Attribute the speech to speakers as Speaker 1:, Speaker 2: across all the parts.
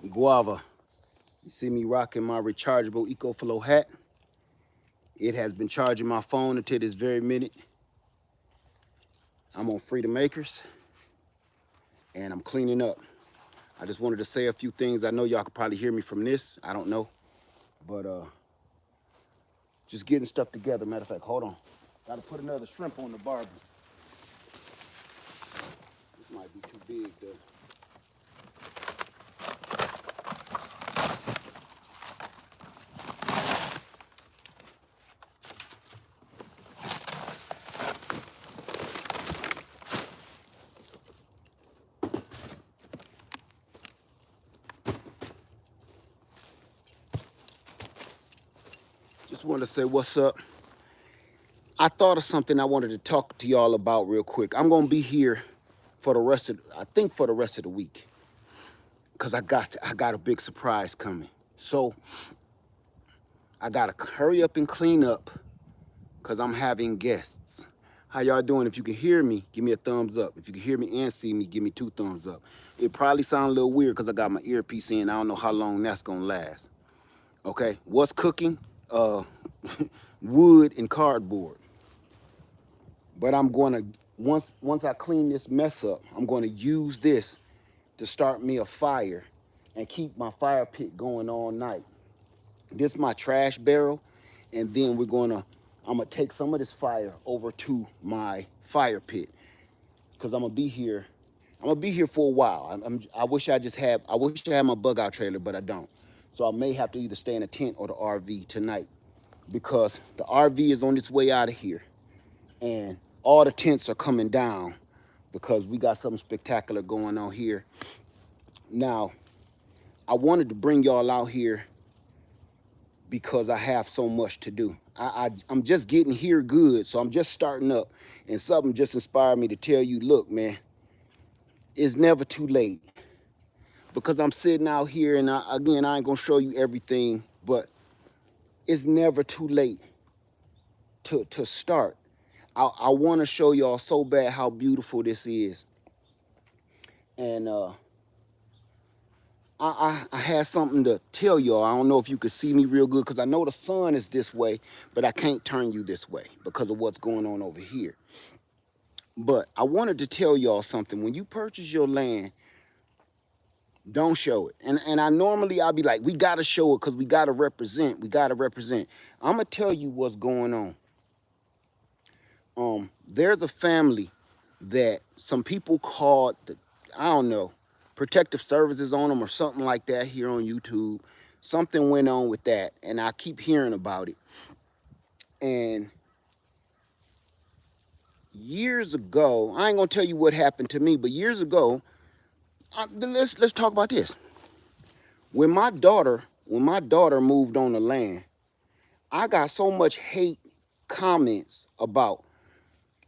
Speaker 1: Guava. You see me rocking my rechargeable EcoFlow hat. It has been charging my phone until this very minute. I'm on Freedom Acres and I'm cleaning up. I just wanted to say a few things. I know y'all could probably hear me from this. I don't know. But just getting stuff together. Matter of fact, hold on. Gotta put another shrimp on the barbie. This might be too big though. Just wanted to say what's up. I thought of something I wanted to talk to y'all about real quick. I'm gonna be here for the rest of, I think for the rest of the week, cause I got a big surprise coming. So I gotta hurry up and clean up, cause I'm having guests. How y'all doing? If you can hear me, give me a thumbs up. If you can hear me and see me, give me 2 thumbs up. It probably sounds a little weird cause I got my earpiece in. I don't know how long that's gonna last. Okay, what's cooking? Wood and cardboard. But I'm gonna, once I clean this mess up, I'm gonna use this to start me a fire and keep my fire pit going all night. This is my trash barrel, and then I'm gonna take some of this fire over to my fire pit, because I'm gonna be here for a while. I wish I had my bug out trailer, but I don't. So I may have to either stay in a tent or the RV tonight, because the RV is on its way out of here and all the tents are coming down because we got something spectacular going on here. Now, I wanted to bring y'all out here because I have so much to do. I'm just getting here good, so I'm just starting up, and something just inspired me to tell you, look, man, it's never too late. Because I'm sitting out here, and again, I ain't gonna show you everything, but it's never too late to start. I want to show y'all so bad how beautiful this is. And I had something to tell y'all. I don't know if you could see me real good, because I know the sun is this way, but I can't turn you this way because of what's going on over here. But I wanted to tell y'all something. When you purchase your land, don't show it. And I'll be like, we got to show it because we got to represent. We got to represent. I'm going to tell you what's going on. There's a family that some people called, I don't know, protective services on them or something like that here on YouTube. Something went on with that, and I keep hearing about it. And years ago, I ain't gonna tell you what happened to me, but years ago, let's talk about this. When my daughter moved on the land, I got so much hate comments about,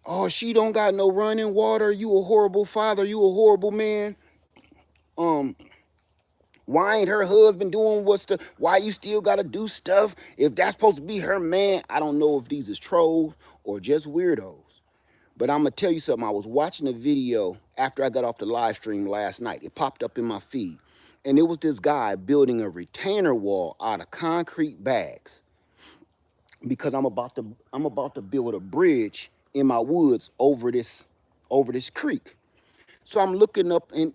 Speaker 1: oh, she don't got no running water, you a horrible father, you a horrible man. Why ain't her husband doing why you still gotta do stuff if that's supposed to be her man? I don't know if these is trolls or just weirdos. But I'm gonna tell you something. I was watching a video after I got off the live stream last night. It popped up in my feed. And it was this guy building a retainer wall out of concrete bags, because I'm about to build a bridge in my woods over this creek. So I'm looking up, and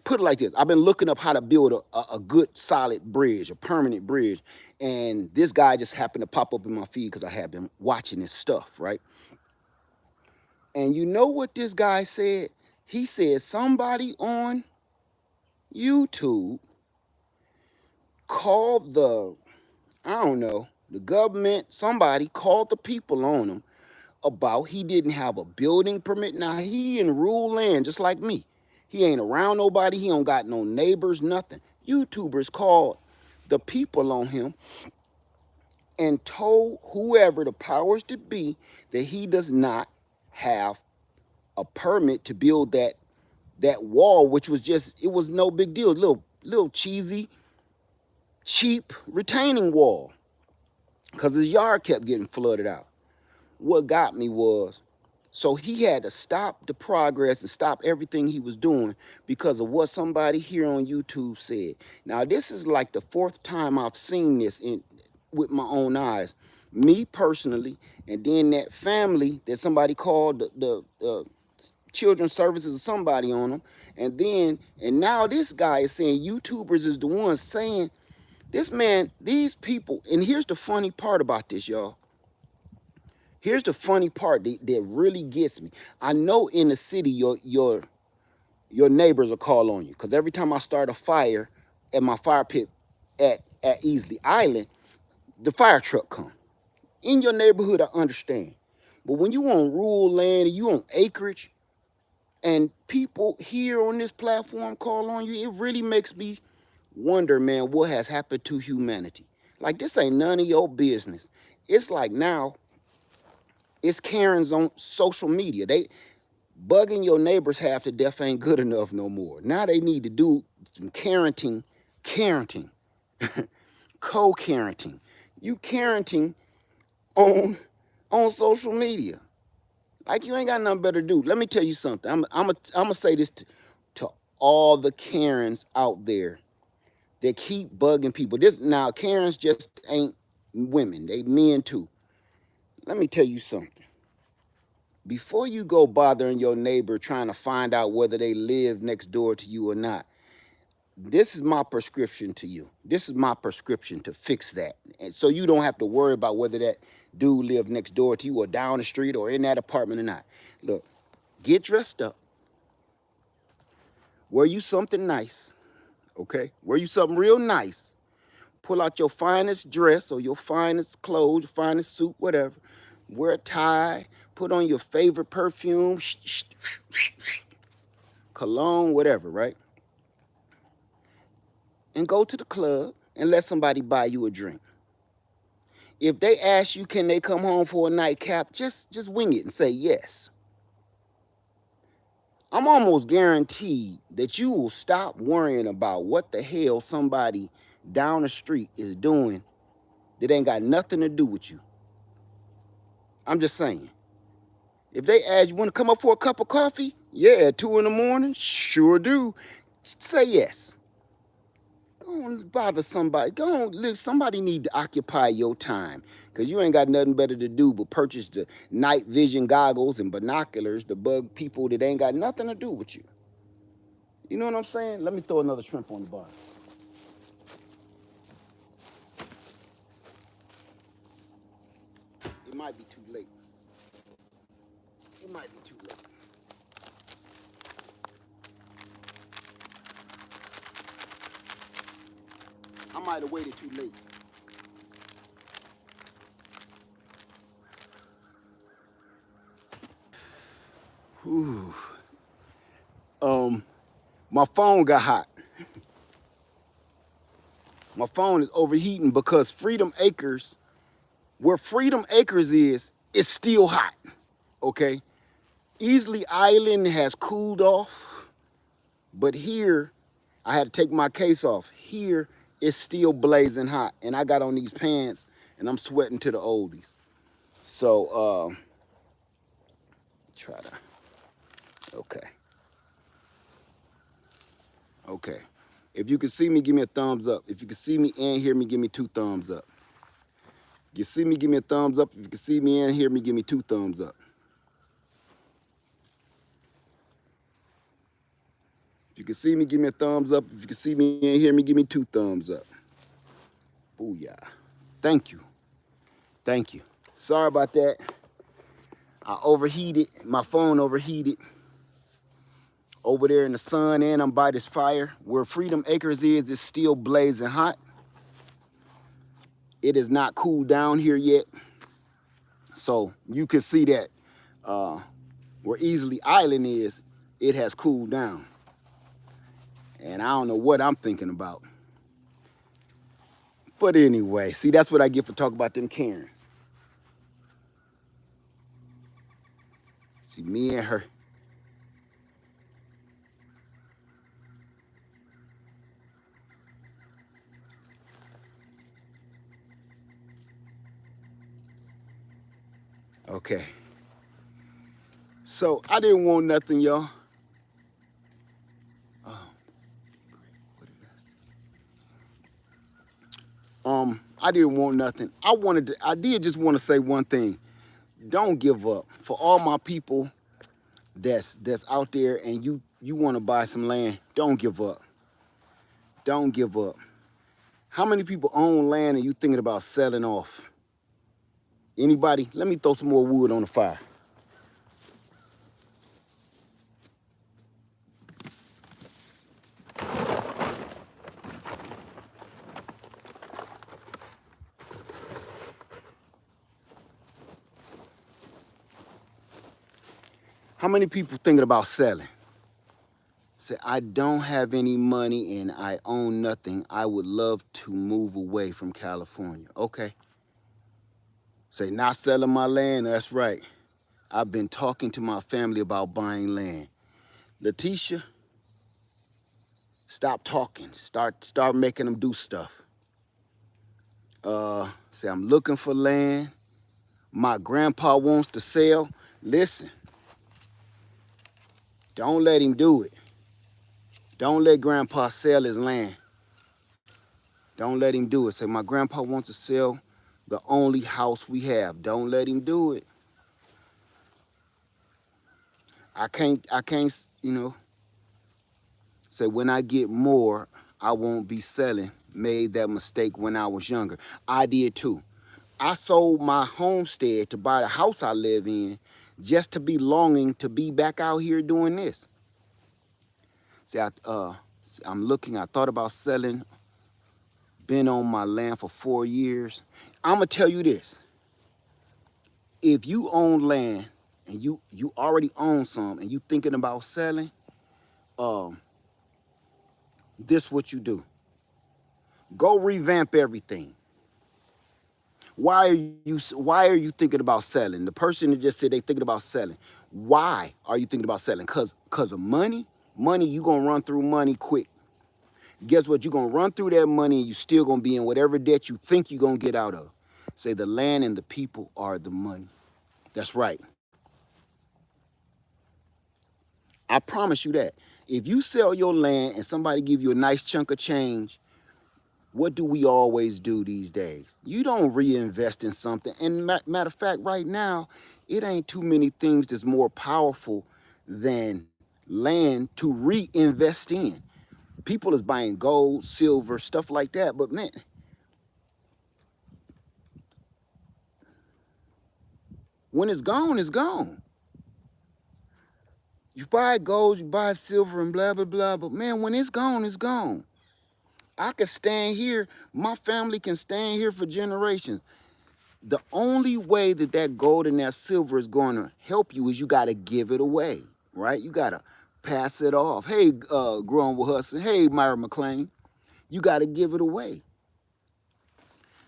Speaker 1: put it like this. I've been looking up how to build a good solid bridge, a permanent bridge. And this guy just happened to pop up in my feed because I have been watching this stuff, right? And you know what this guy said? He said somebody on YouTube called the government, somebody called the people on him about he didn't have a building permit. Now, he in rural land just like me. He ain't around nobody. He don't got no neighbors, nothing. YouTubers called the people on him and told whoever the powers to be that he does not have a permit to build that wall, which was it was no big deal. Little cheesy, cheap retaining wall, because his yard kept getting flooded out. What got me was So he had to stop the progress and stop everything he was doing because of what somebody here on YouTube said. Now, this is like the fourth time I've seen this with my own eyes. Me personally, and then that family that somebody called the children's services or somebody on them. And now this guy is saying YouTubers is the ones saying, this man, these people, and here's the funny part about this, y'all. Here's the funny part that really gets me. I know in the city your neighbors will call on you, because every time I start a fire at my fire pit at Easley Island, the fire truck come. In your neighborhood, I understand. But when you on rural land and you on acreage, and people here on this platform call on you, it really makes me wonder, man, what has happened to humanity? Like, this ain't none of your business. It's like now, it's Karens on social media. They bugging your neighbors half to death ain't good enough no more. Now they need to do some parenting, co-parenting. You parenting on social media. Like, you ain't got nothing better to do. Let me tell you something. I'm gonna say this to all the Karens out there that keep bugging people. This now, Karens just ain't women. They men too. Let me tell you something. Before you go bothering your neighbor trying to find out whether they live next door to you or not, this is my prescription to you. This is my prescription to fix that. And so you don't have to worry about whether that dude live next door to you or down the street or in that apartment or not. Look, get dressed up. Wear you something nice, okay? Wear you something real nice. Pull out your finest dress or your finest clothes, your finest suit, whatever. Wear a tie, put on your favorite perfume, cologne, whatever, right? And go to the club and let somebody buy you a drink. If they ask you, can they come home for a nightcap, just wing it and say yes. I'm almost guaranteed that you will stop worrying about what the hell somebody down the street is doing that ain't got nothing to do with you. I'm just saying. If they ask you, want to come up for a cup of coffee? Yeah, at 2 in the morning? Sure do. Say yes. Go on, bother somebody. Go on, look, somebody need to occupy your time, because you ain't got nothing better to do but purchase the night vision goggles and binoculars to bug people that ain't got nothing to do with you. You know what I'm saying? Let me throw another shrimp on the bottom. It might be too late. It might be too late. I might have waited too late. Whew. My phone got hot. My phone is overheating because Freedom Acres, where Freedom Acres is, it's still hot. Okay? Easley Island has cooled off, but here, I had to take my case off. Here, it's still blazing hot, and I got on these pants, and I'm sweating to the oldies. So, try to, okay. Okay. If you can see me, give me a thumbs up. If you can see me and hear me, give me 2 thumbs up. If you see me, give me a thumbs up. If you can see me and hear me, give me 2 thumbs up. If you can see me, give me a thumbs up. If you can see me and hear me, give me 2 thumbs up. Booyah. Thank you. Thank you. Sorry about that. I overheated. My phone overheated over there in the sun, and I'm by this fire. Where Freedom Acres is, it's still blazing hot. It is not cooled down here yet. So you can see that where Easley Island is, it has cooled down. And I don't know what I'm thinking about. But anyway, see, that's what I get for talking about them Karens. See, me and her. Okay. So I didn't want nothing, y'all. What did I say? I didn't want nothing. I did just want to say one thing. Don't give up. For all my people that's out there and you want to buy some land, don't give up. Don't give up. How many people own land and you thinking about selling off? Anybody? Let me throw some more wood on the fire. How many people thinking about selling? Say, I don't have any money and I own nothing. I would love to move away from California. Okay. Say, not selling my land. That's right. I've been talking to my family about buying land. Letitia, stop talking. Start making them do stuff. Say, I'm looking for land. My grandpa wants to sell. Listen, don't let him do it. Don't let grandpa sell his land. Don't let him do it. Say, my grandpa wants to sell the only house we have. Don't let him do it. I can't, say when I get more, I won't be selling. Made that mistake when I was younger. I did too. I sold my homestead to buy the house I live in just to be longing to be back out here doing this. See, I'm looking, I thought about selling, been on my land for 4 years. I'm gonna tell you this. If you own land and you already own some and you thinking about selling, this what you do. Go revamp everything. Why are you thinking about selling? The person that just said they thinking about selling. Why are you thinking about selling? Cause of money? Money, you gonna run through money quick. Guess what? You're gonna run through that money and you still gonna be in whatever debt you think you're gonna get out of. Say the land and the people are the money. That's right. I promise you that. If you sell your land and somebody give you a nice chunk of change, what do we always do these days? You don't reinvest in something. And matter of fact, right now, it ain't too many things that's more powerful than land to reinvest in. People is buying gold, silver, stuff like that. But man, when it's gone, it's gone. You buy gold, you buy silver and blah, blah, blah. But man, when it's gone, it's gone. I can stand here. My family can stand here for generations. The only way that that gold and that silver is going to help you is you got to give it away, right? You got to pass it off. Hey, Growing with Hudson. Hey, Myra McLean. You got to give it away.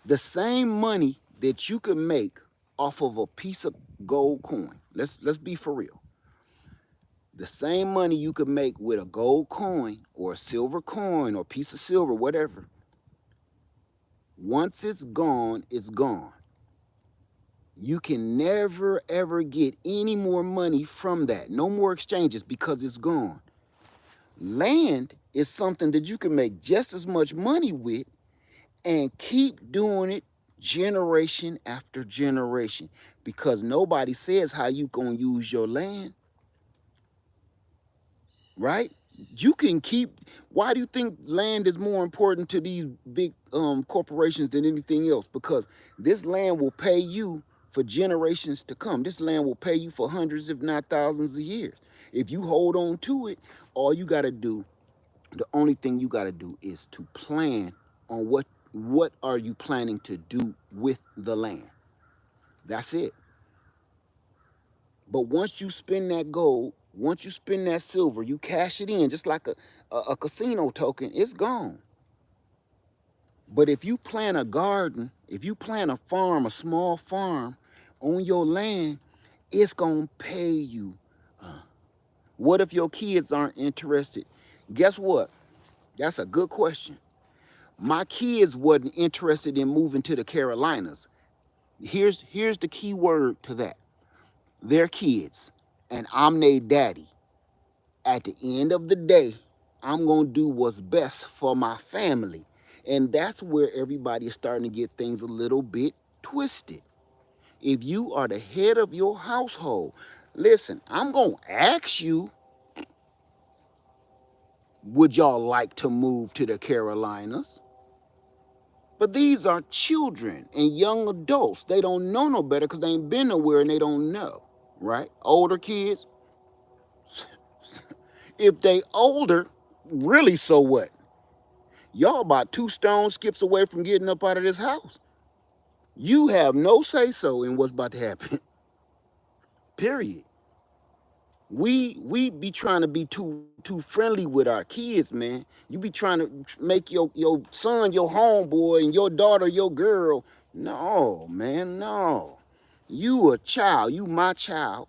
Speaker 1: The same money that you can make off of a piece of gold coin. Let's be for real. The same money you could make with a gold coin or a silver coin or piece of silver, whatever. Once it's gone, it's gone. You can never, ever get any more money from that. No more exchanges because it's gone. Land is something that you can make just as much money with and keep doing it generation after generation because nobody says how you gonna use your land, right? You can keep, why do you think land is more important to these big corporations than anything else? Because this land will pay you for generations to come. This land will pay you for hundreds, if not thousands of years. If you hold on to it, all you gotta do, the only thing you gotta do is to plan on what are you planning to do with the land. That's it. But once you spend that gold, once you spend that silver, you cash it in just like a casino token, it's gone. But if you plant a garden, if you plant a farm, a small farm on your land, it's gonna pay you. What if your kids aren't interested? Guess what? That's a good question. My kids wasn't interested in moving to the Carolinas. Here's the key word to that. They're kids. and I'm their daddy. At the end of the day, I'm going to do what's best for my family. And that's where everybody is starting to get things a little bit twisted. If you are the head of your household, listen, I'm going to ask you, would y'all like to move to the Carolinas? But these are children and young adults. They don't know no better because they ain't been nowhere and they don't know, right? Older kids, if they older, really, so what? Y'all about 2 stone skips away from getting up out of this house. You have no say-so in what's about to happen. Period. We be trying to be too friendly with our kids, man. You be trying to make your son your homeboy and your daughter your girl. No, man, no. You a child. You my child.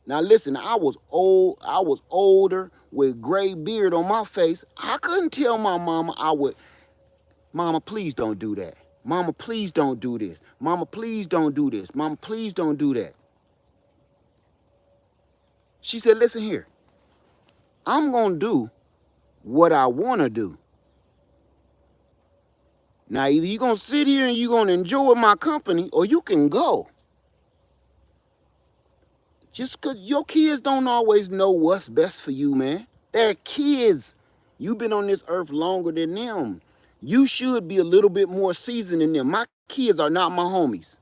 Speaker 1: Now listen, I was older with gray beard on my face. I couldn't tell my mama Mama, please don't do that. Mama, please don't do this. Mama, please don't do this. Mama, please don't do that. She said, listen here. I'm going to do what I want to do. Now, either you're going to sit here and you're going to enjoy my company, or you can go. Just because your kids don't always know what's best for you, man. They're kids. You've been on this earth longer than them. You should be a little bit more seasoned than them. My kids are not my homies.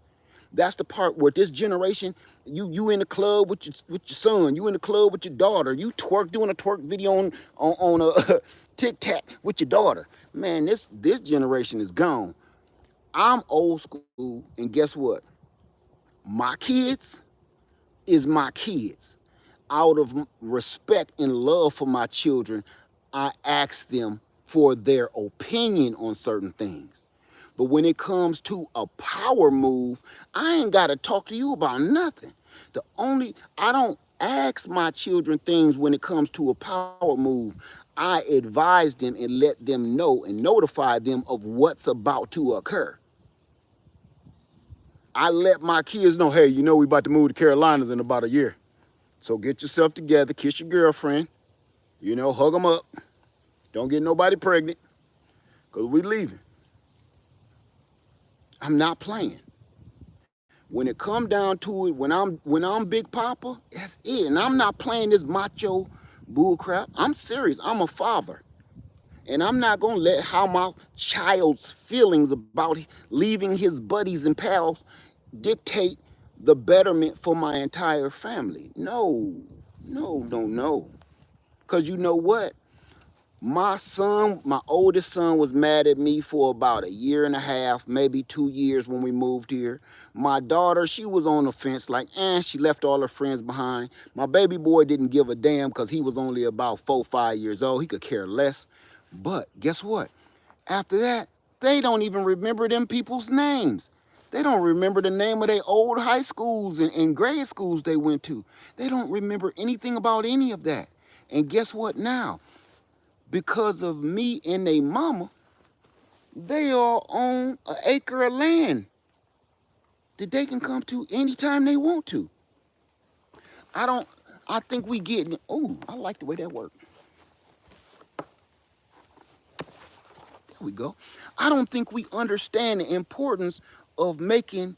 Speaker 1: That's the part where this generation, you in the club with your son, you in the club with your daughter, you doing a twerk video on a TikTok with your daughter. Man, this generation is gone. I'm old school, and guess what? My kids is my kids. Out of respect and love for my children, I ask them for their opinion on certain things. But when it comes to a power move, I ain't got to talk to you about nothing. I don't ask my children things when it comes to a power move. I advise them and let them know and notify them of what's about to occur. I let my kids know, hey, you know we about to move to Carolinas in about a year. So get yourself together, kiss your girlfriend, hug them up. Don't get nobody pregnant, because we leaving. I'm not playing. When it come down to it, when I'm Big Papa, that's it. And I'm not playing this macho bull crap. I'm serious. I'm a father. And I'm not going to let how my child's feelings about leaving his buddies and pals dictate the betterment for my entire family. No. Because you know what? My oldest son was mad at me for about 1.5 years, maybe 2 years when we moved here. My daughter, she was on the fence, like, she left all her friends behind. My baby boy didn't give a damn because he was only about 4, 5 years old. He could care less. But guess what? After that, they don't even remember them people's names. They don't remember the name of their old high schools and grade schools they went to. They don't remember anything about any of that. And guess what now? Because of me and they mama, they all own an acre of land that they can come to anytime they want to. I think we getting, I like the way that worked. There we go. I don't think we understand the importance of making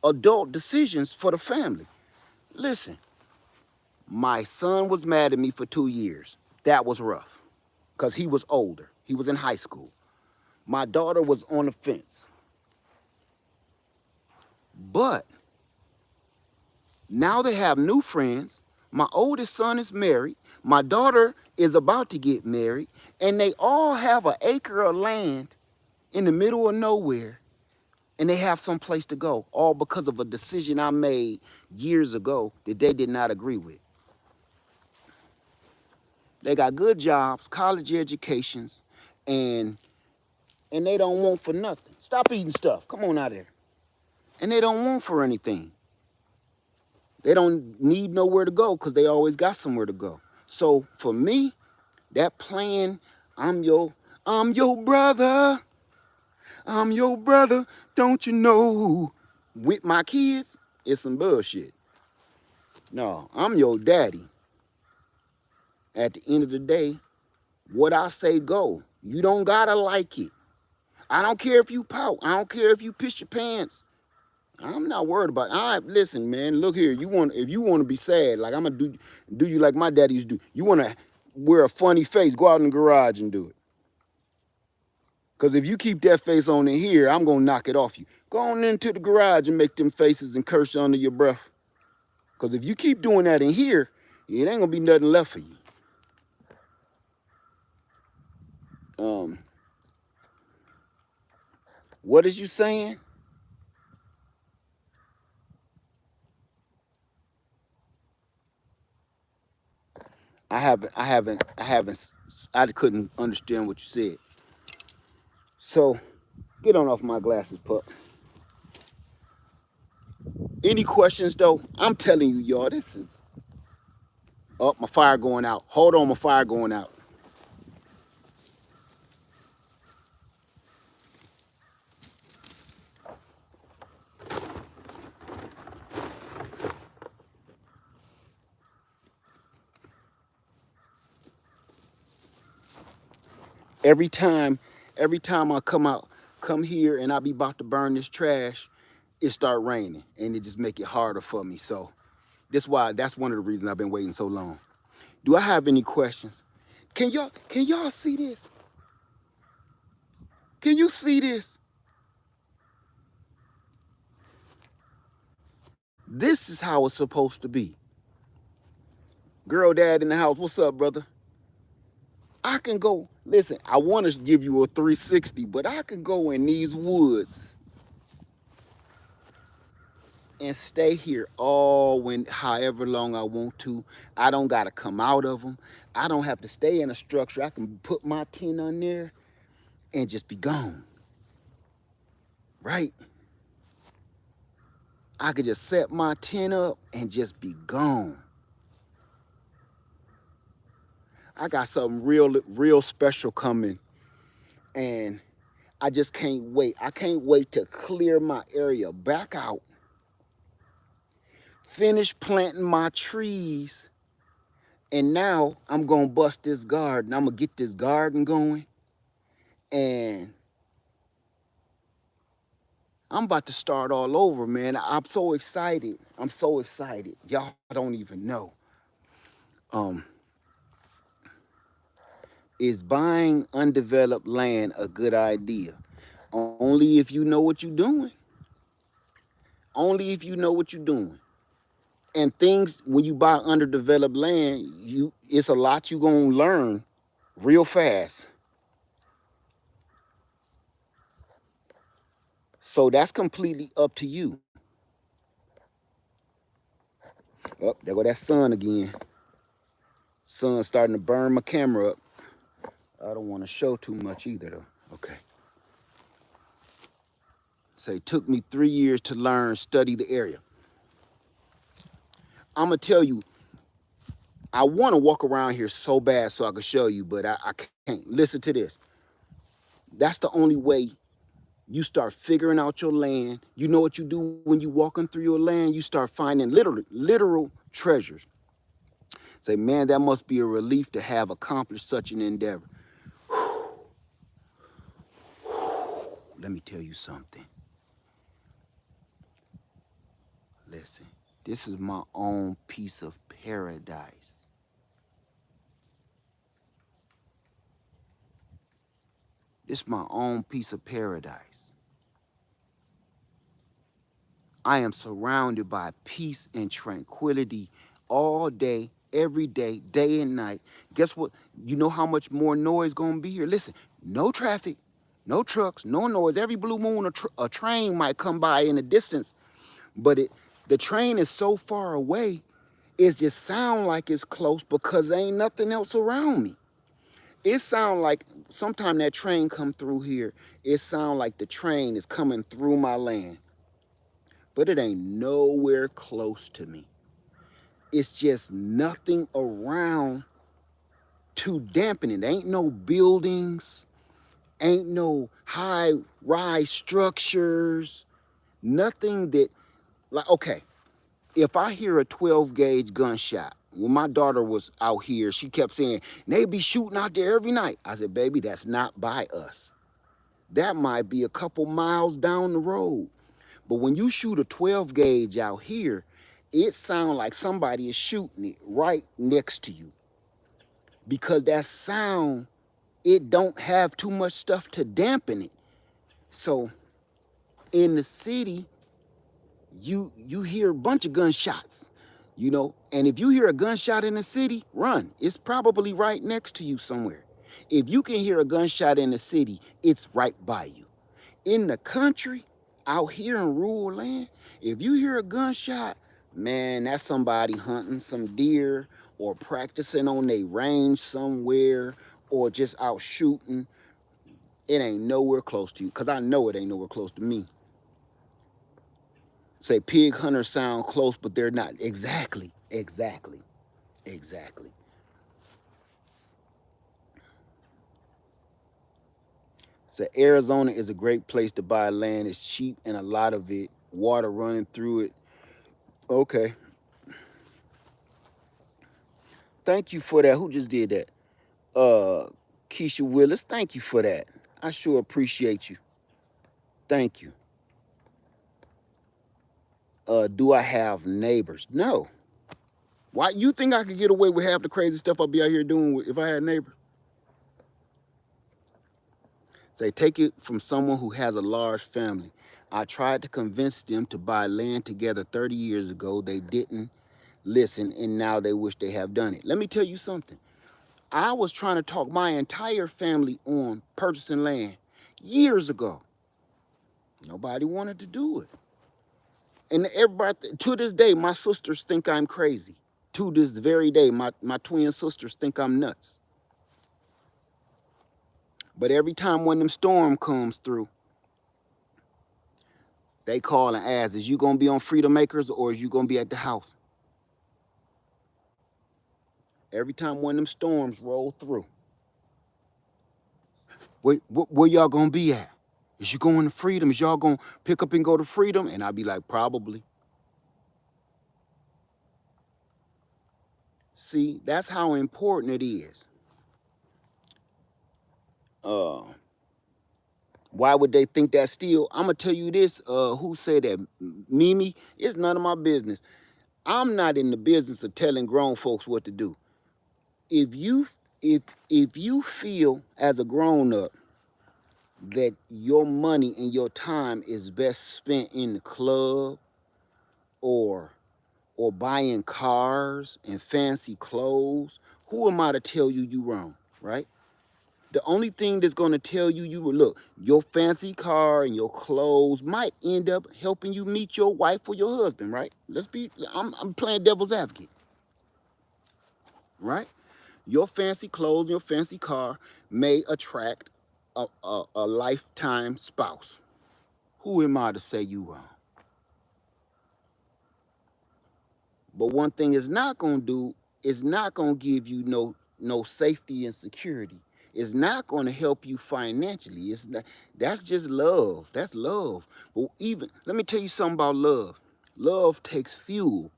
Speaker 1: adult decisions for the family. Listen, my son was mad at me for 2 years. That was rough because he was older. He was in high school. My daughter was on the fence. But now they have new friends. My oldest son is married. My daughter is about to get married. And they all have an acre of land in the middle of nowhere. And they have some place to go, all because of a decision I made years ago that they did not agree with. They got good jobs, college educations, and they don't want for nothing. Stop eating stuff. Come on out there. And they don't want for anything. They don't need nowhere to go because they always got somewhere to go. So for me, that plan, I'm your brother. I'm your brother, don't you know? With my kids, it's some bullshit. No, I'm your daddy. At the end of the day, what I say go. You don't gotta like it. I don't care if you pout. I don't care if you piss your pants. I'm not worried about it. Listen, man, look here. If you want to be sad, like I'm gonna do you like my daddy used to do. You wanna wear a funny face, go out in the garage and do it. Cause if you keep that face on in here, I'm gonna knock it off you. Go on into the garage and make them faces and curse under your breath. Cause if you keep doing that in here, it ain't gonna be nothing left for you. What is you saying? I couldn't understand what you said. So, get on off my glasses, pup. Any questions though? I'm telling you, y'all, this is oh, my fire going out. Hold on, my fire going out. Every time, every time I come here and I be about to burn this trash, it start raining and it just make it harder for me. So that's one of the reasons I've been waiting so long. Do I have any questions? Can y'all see this? Can you see this? This is how it's supposed to be. Girl dad in the house. What's up, brother? I can go, listen, I want to give you a 360, but I can go in these woods and stay here however long I want to. I don't got to come out of them. I don't have to stay in a structure. I can put my tent on there and just be gone, right? I could just set my tent up and just be gone. I got something real special coming, and I just can't wait. I can't wait to clear my area back out, finish planting my trees, and now I'm gonna bust this garden. I'm gonna get this garden going, and I'm about to start all over, man. I'm so excited. I'm so excited. Y'all don't even know. Um, is buying undeveloped land a good idea? Only if you know what you're doing. Only if you know what you're doing. And things, when you buy underdeveloped land, it's a lot you gonna learn real fast. So that's completely up to you. Oh, there go that sun again. Sun starting to burn my camera up. I don't want to show too much either though. Okay. Say, took me 3 years to learn, study the area. I'm gonna tell you, I want to walk around here so bad so I can show you, but I can't. Listen to this. That's the only way you start figuring out your land. You know what you do when you walking through your land? You start finding literal treasures. Say, man, that must be a relief to have accomplished such an endeavor. Let me tell you something. Listen, this is my own piece of paradise. This is my own piece of paradise. I am surrounded by peace and tranquility all day, every day, day and night. Guess what? You know how much more noise gonna be here? Listen, no traffic, no trucks, no noise. Every blue moon, a train might come by in the distance, but the train is so far away, it just sound like it's close because there ain't nothing else around me. It sound like sometime that train come through here, it sound like the train is coming through my land, but it ain't nowhere close to me. It's just nothing around to dampen it. Ain't no buildings, ain't no high-rise structures, nothing that, like, okay, If I hear a 12 gauge gunshot, when my daughter was out here, she kept saying, they be shooting out there every night. I said, baby, that's not by us. That might be a couple miles down the road. But when you shoot a 12 gauge out here, it sounds like somebody is shooting it right next to you. Because that sound, it don't have too much stuff to dampen it. So in the city, you hear a bunch of gunshots, and if you hear a gunshot in the city, run. It's probably right next to you somewhere. If you can hear a gunshot in the city, it's right by you. In the country, out here in rural land, if you hear a gunshot, man, that's somebody hunting some deer or practicing on their range somewhere or just out shooting. It ain't nowhere close to you, because I know it ain't nowhere close to me. Say pig hunters sound close, but they're not. Exactly. So Arizona is a great place to buy land. It's cheap and a lot of it, water running through it. Okay. Thank you for that. Who just did that? Keisha Willis, thank you for that. I sure appreciate you. Thank you. Do I have neighbors? No. Why you think I could get away with half the crazy stuff I'll be out here doing if I had neighbors? Say, take it from someone who has a large family. I tried to convince them to buy land together 30 years ago. They didn't listen, and now they wish they have done it. Let me tell you something. I was trying to talk my entire family on purchasing land years ago. Nobody wanted to do it. And everybody, to this day, my sisters think I'm crazy. To this very day, my twin sisters think I'm nuts. But every time one of them storm comes through, they call and ask, is you gonna be on Freedom Acres or is you gonna be at the house? Every time one of them storms roll through, where y'all gonna be at? Is you going to Freedom? Is y'all gonna pick up and go to Freedom? And I'll be like, probably. See, that's how important it is. Why would they think that still? I'm gonna tell you this. Who said that? Mimi? It's none of my business. I'm not in the business of telling grown folks what to do. If you if you feel as a grown up that your money and your time is best spent in the club or buying cars and fancy clothes, who am I to tell you you wrong, right? The only thing that's going to tell you look, your fancy car and your clothes might end up helping you meet your wife or your husband, right? I'm playing devil's advocate, right? Your fancy clothes, your fancy car may attract a lifetime spouse. Who am I to say you wrong? But one thing it's not gonna do is not gonna give you no safety and security. It's not gonna help you financially. It's not, that's just love. That's love. But even let me tell you something about love. Love takes fuel.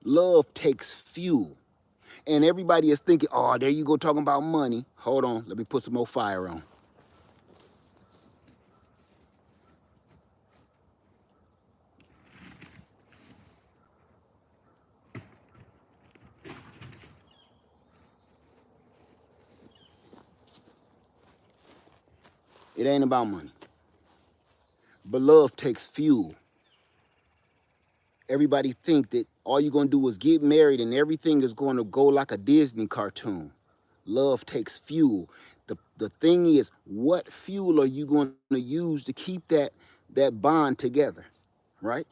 Speaker 1: Love takes fuel. And everybody is thinking, oh, there you go talking about money. Hold on, let me put some more fire on. It ain't about money. But love takes fuel. Everybody think that all you're gonna do is get married and everything is gonna go like a Disney cartoon. Love takes fuel. The thing is, what fuel are you gonna use to keep that bond together, right?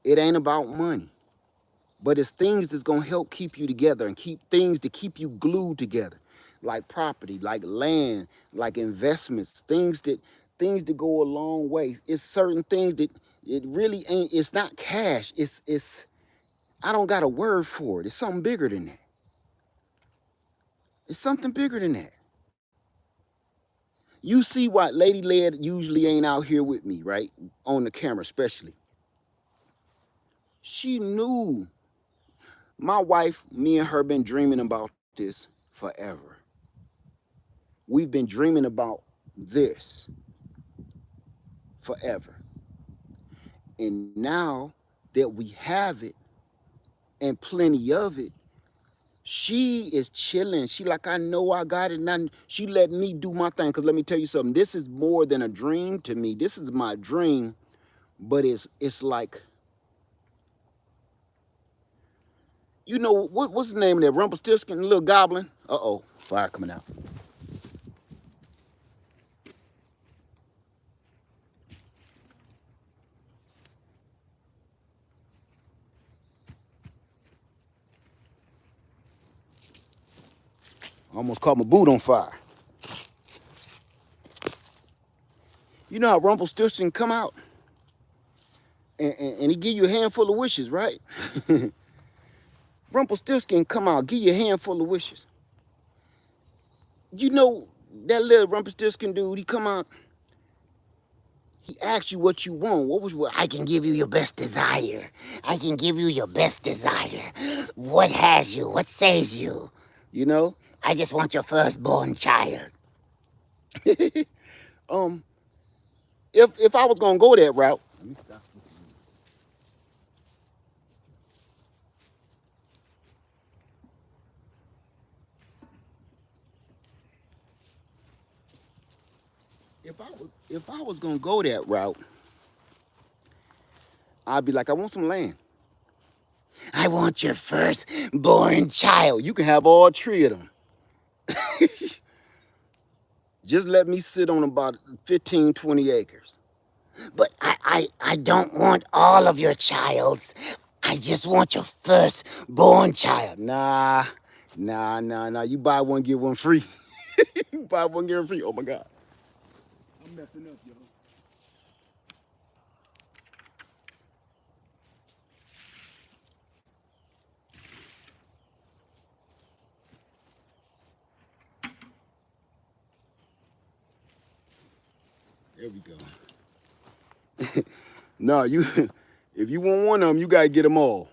Speaker 1: It ain't about money, but it's things that's gonna help keep you together and keep things to keep you glued together, like property, like land, like investments, things that go a long way. It's certain things that it really ain't. It's not cash. It's I don't got a word for it. It's something bigger than that. It's something bigger than that. You see why Lady Led usually ain't out here with me, right? On the camera, especially. She knew. My wife, me and her been dreaming about this forever. We've been dreaming about this forever. And now that we have it and plenty of it, she is chilling. She like, I know I got it. And she let me do my thing. Because let me tell you something. This is more than a dream to me. This is my dream. But it's like, you know, what's the name of that? Rumpelstiltskin, little goblin? Uh-oh, fire coming out. Almost caught my boot on fire. You know how Rumpelstiltskin come out? And he give you a handful of wishes, right? Rumpelstiltskin come out, give you a handful of wishes. You know, that little Rumpelstiltskin dude, he come out, he asks you what you want. What was what? I can give you your best desire. I can give you your best desire. What has you? What says you? You know? I just want your firstborn child. um, if I was gonna go that route, let me stop this. If I was gonna go that route, I'd be like, I want some land. I want your firstborn child. You can have all three of them. Just let me sit on about 15, 20 acres. But I don't want all of your childs. I just want your firstborn child. Nah. You buy one, get one free. You buy one, get one free. Oh my God. I'm messing up, yo. There we go. No, if you want one of them, you gotta get them all.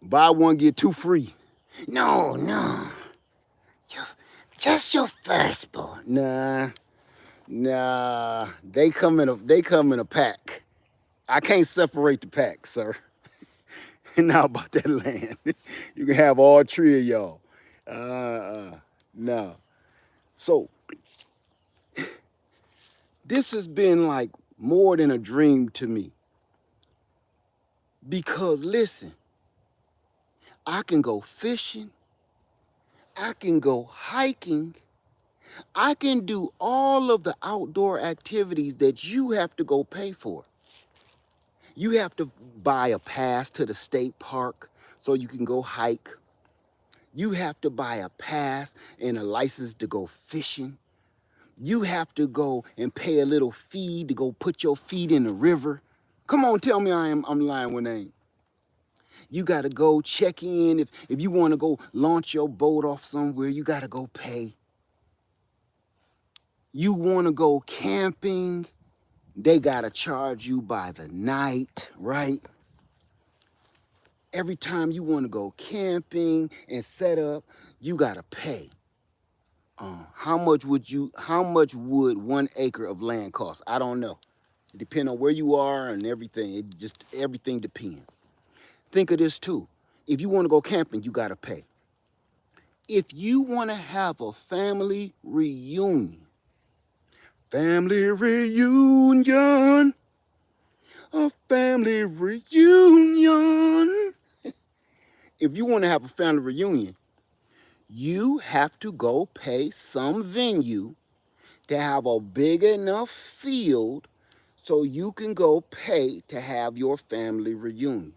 Speaker 1: Buy one, get two free. No. You, just your firstborn. Nah. They come in a pack. I can't separate the pack, sir. Now about that land. You can have all three of y'all. No. So this has been like more than a dream to me. Because listen, I can go fishing, I can go hiking, I can do all of the outdoor activities that you have to go pay for. You have to buy a pass to the state park so you can go hike. You have to buy a pass and a license to go fishing. You have to go and pay a little fee to go put your feet in the river. Come on, tell me I'm lying when I ain't. You gotta go check in. If you wanna go launch your boat off somewhere, you gotta go pay. You wanna go camping, they gotta charge you by the night, right? Every time you wanna go camping and set up, you gotta pay. How much would 1 acre of land cost? I don't know. It depends on where you are and everything. Everything depends. Think of this too. If you want to go camping, you gotta pay. If you want to have a family reunion, a family reunion. If you want to have a family reunion, you have to go pay some venue to have a big enough field so you can go pay to have your family reunion.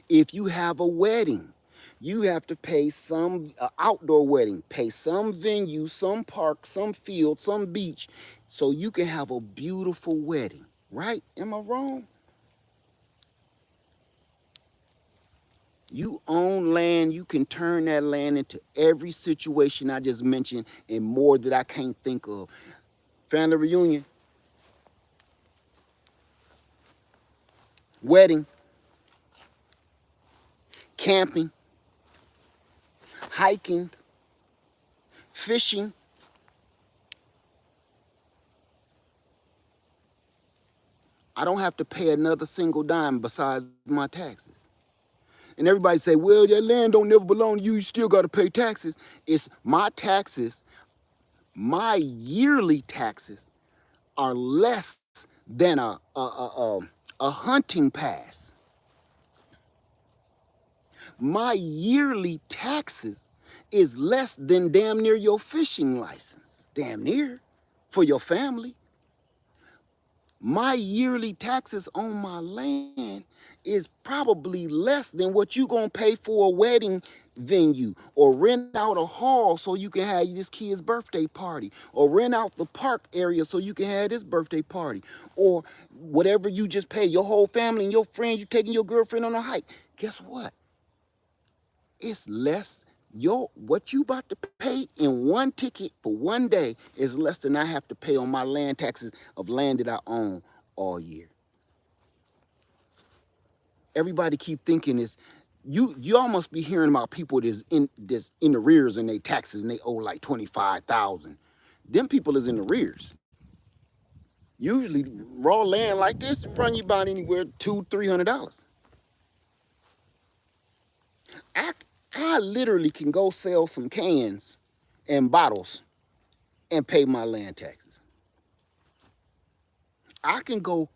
Speaker 1: If you have a wedding, you have to pay some outdoor wedding, pay some venue, some park, some field, some beach, so you can have a beautiful wedding, right? Am I wrong? You own land, you can turn that land into every situation I just mentioned and more that I can't think of. Family reunion, wedding, camping, hiking, fishing. I don't have to pay another single dime besides my taxes. And everybody say, well, that land don't never belong to you, you still got to pay taxes. It's my taxes, my yearly taxes are less than a hunting pass. My yearly taxes is less than damn near your fishing license. Damn near for your family. My yearly taxes on my land is probably less than what you gonna pay for a wedding venue or rent out a hall so you can have this kid's birthday party or rent out the park area so you can have this birthday party or whatever you just pay your whole family and your friends, you taking your girlfriend on a hike. Guess what? It's less. What you about to pay in one ticket for one day is less than I have to pay on my land taxes of land that I own all year. Everybody keep thinking this. Y'all must be hearing about people that's in the rears in their taxes and they owe like 25,000. Them people is in the rears. Usually raw land like this run you about anywhere $200-300. I I literally can go sell some cans and bottles and pay my land taxes. I can go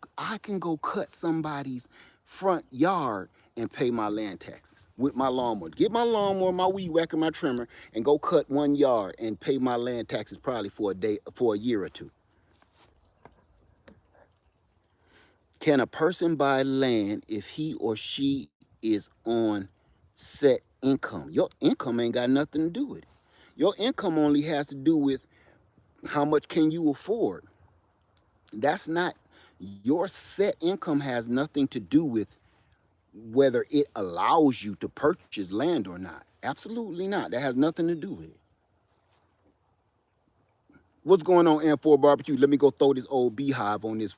Speaker 1: cut somebody's front yard and pay my land taxes with my lawnmower. Get my lawnmower, my weed whacker, my trimmer, and go cut 1 yard and pay my land taxes probably for a year or two. Can a person buy land if he or she is on set income? Your income ain't got nothing to do with it. Your income only has to do with how much can you afford. That's not, your set income has nothing to do with whether it allows you to purchase land or not. Absolutely not. That has nothing to do with it. What's going on, M4 Barbecue? Let me go throw this old beehive on this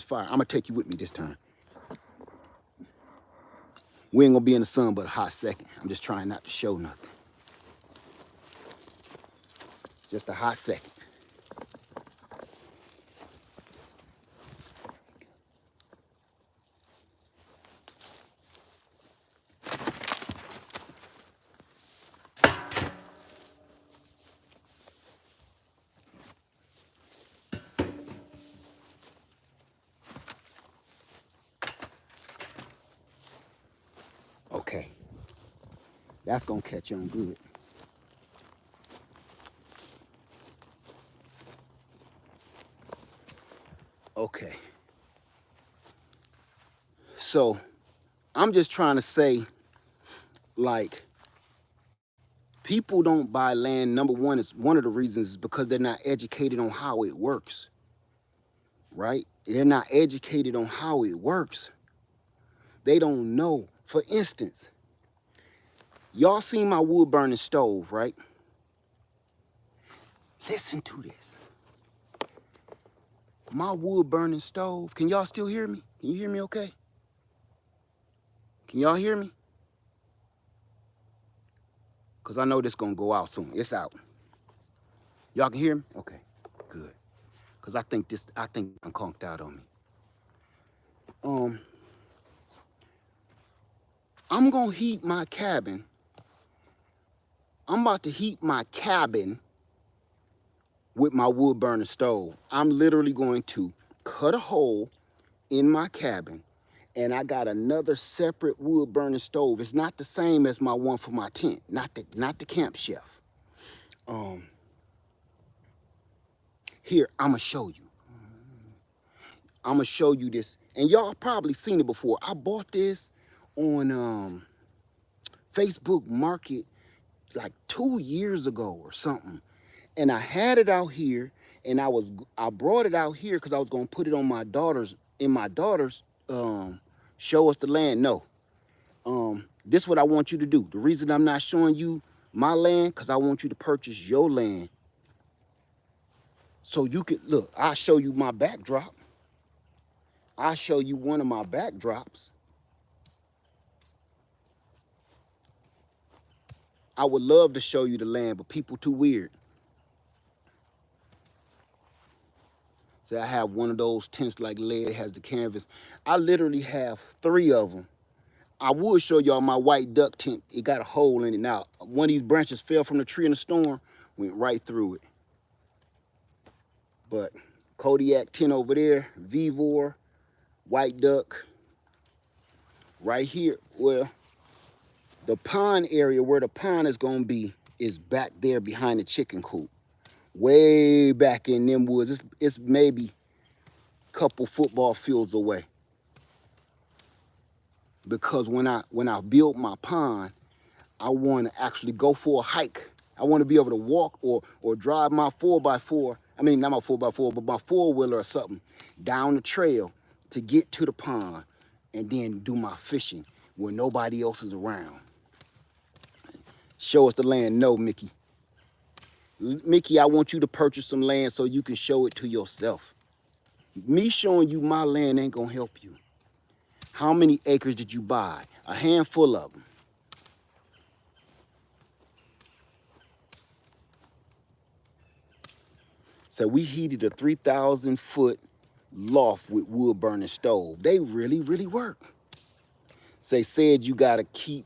Speaker 1: fire. I'm gonna take you with me this time. We ain't gonna be in the sun but a hot second. I'm just trying not to show nothing. Just a hot second. Okay. That's gonna catch on good. Okay. So I'm just trying to say, like, people don't buy land. Number one is one of the reasons is because they're not educated on how it works. Right? They're not educated on how it works. They don't know. For instance, y'all seen my wood burning stove, right? Listen to this. My wood burning stove. Can y'all still hear me? Can you hear me okay? Can y'all hear me? Because I know this gonna go out soon. It's out. Y'all can hear me? Okay, good. Because I think I'm conked out on me. I'm gonna heat my cabin. I'm about to heat my cabin with my wood burning stove. I'm literally going to cut a hole in my cabin, and I got another separate wood burning stove. It's not the same as my one for my tent, not the Camp Chef. Here, I'ma show you. I'ma show you this, and y'all probably seen it before. I bought this on Facebook Market like 2 years ago or something, and I had it out here, and I brought it out here because I was gonna put it on my daughter's show us the land. No, This is what I want you to do. The reason I'm not showing you my land, because I want you to purchase your land. So you could, look, I'll show you my backdrop. I'll show you one of my backdrops. I would love to show you the land, but people too weird. So I have one of those tents like lead has the canvas. I literally have 3 of them. I would show y'all my white duck tent. It got a hole in it. Now, one of these branches fell from the tree in the storm, went right through it. But Kodiak tent over there, Vivor, white duck. Right here, well, the pond area where the pond is gonna be is back there behind the chicken coop. Way back in them woods. It's maybe a couple football fields away. Because when I built my pond, I want to actually go for a hike. I want to be able to walk or drive my 4x4. I mean, not my 4x4, but my 4-wheeler or something down the trail to get to the pond and then do my fishing where nobody else is around. Show us the land. No, Mickey. Mickey, I want you to purchase some land so you can show it to yourself. Me showing you my land ain't gonna help you. How many acres did you buy? A handful of them. So we heated a 3,000-foot loft with wood burning stove. They really, really work. They said you gotta keep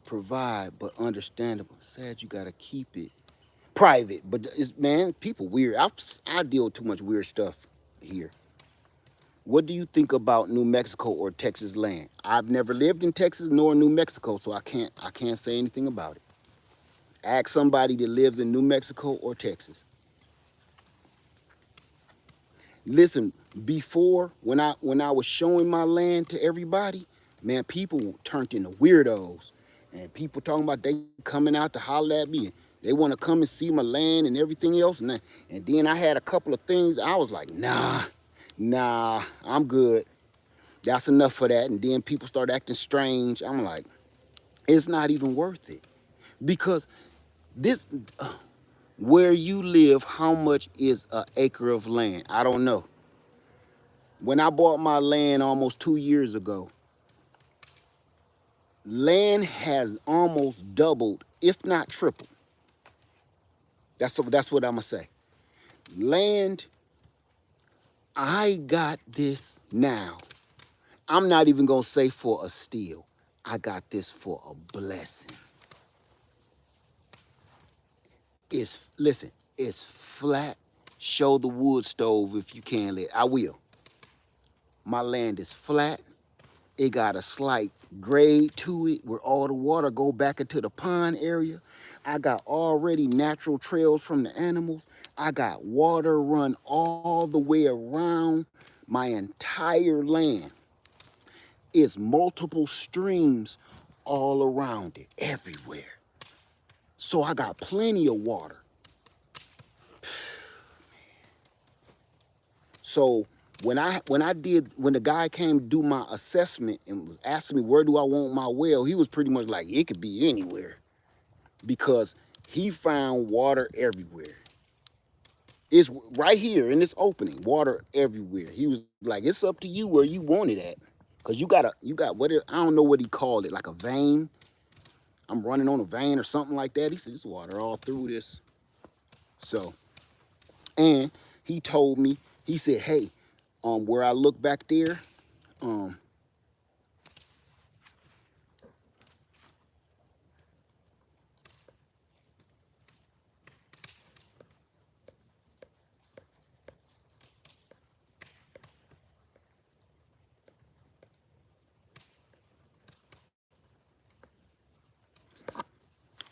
Speaker 1: provide, but understandable. Said you gotta keep it private, but it's, man, people weird. I deal with too much weird stuff here. What do you think about New Mexico or Texas land? I've never lived in Texas nor New Mexico, so I can't say anything about it. Ask somebody that lives in New Mexico or Texas. Listen, before when I was showing my land to everybody, man, people turned into weirdos. And people talking about they coming out to holler at me. They want to come and see my land and everything else. And then I had a couple of things. I was like, nah, I'm good. That's enough for that. And then people start acting strange. I'm like, it's not even worth it. Because this, where you live, how much is an acre of land? I don't know. When I bought my land almost 2 years ago, land has almost doubled, if not tripled. That's what I'm gonna say. Land, I got this now. I'm not even gonna say for a steal. I got this for a blessing. Listen, it's flat. Show the wood stove if you can. I will. My land is flat. It got a slight grade to it where all the water go back into the pond area. I got already natural trails from the animals. I got water run all the way around my entire land. It's multiple streams all around it, everywhere. So I got plenty of water. So when the guy came to do my assessment and was asking me where do I want my well, he was pretty much like, it could be anywhere, because he found water everywhere. It's right here in this opening, water everywhere. He was like, it's up to you where you want it at, because you got what I don't know what he called it, like a vein. I'm running on a vein or something like that. He said, this water all through this. So, and he told me, he said, hey, where I look back there,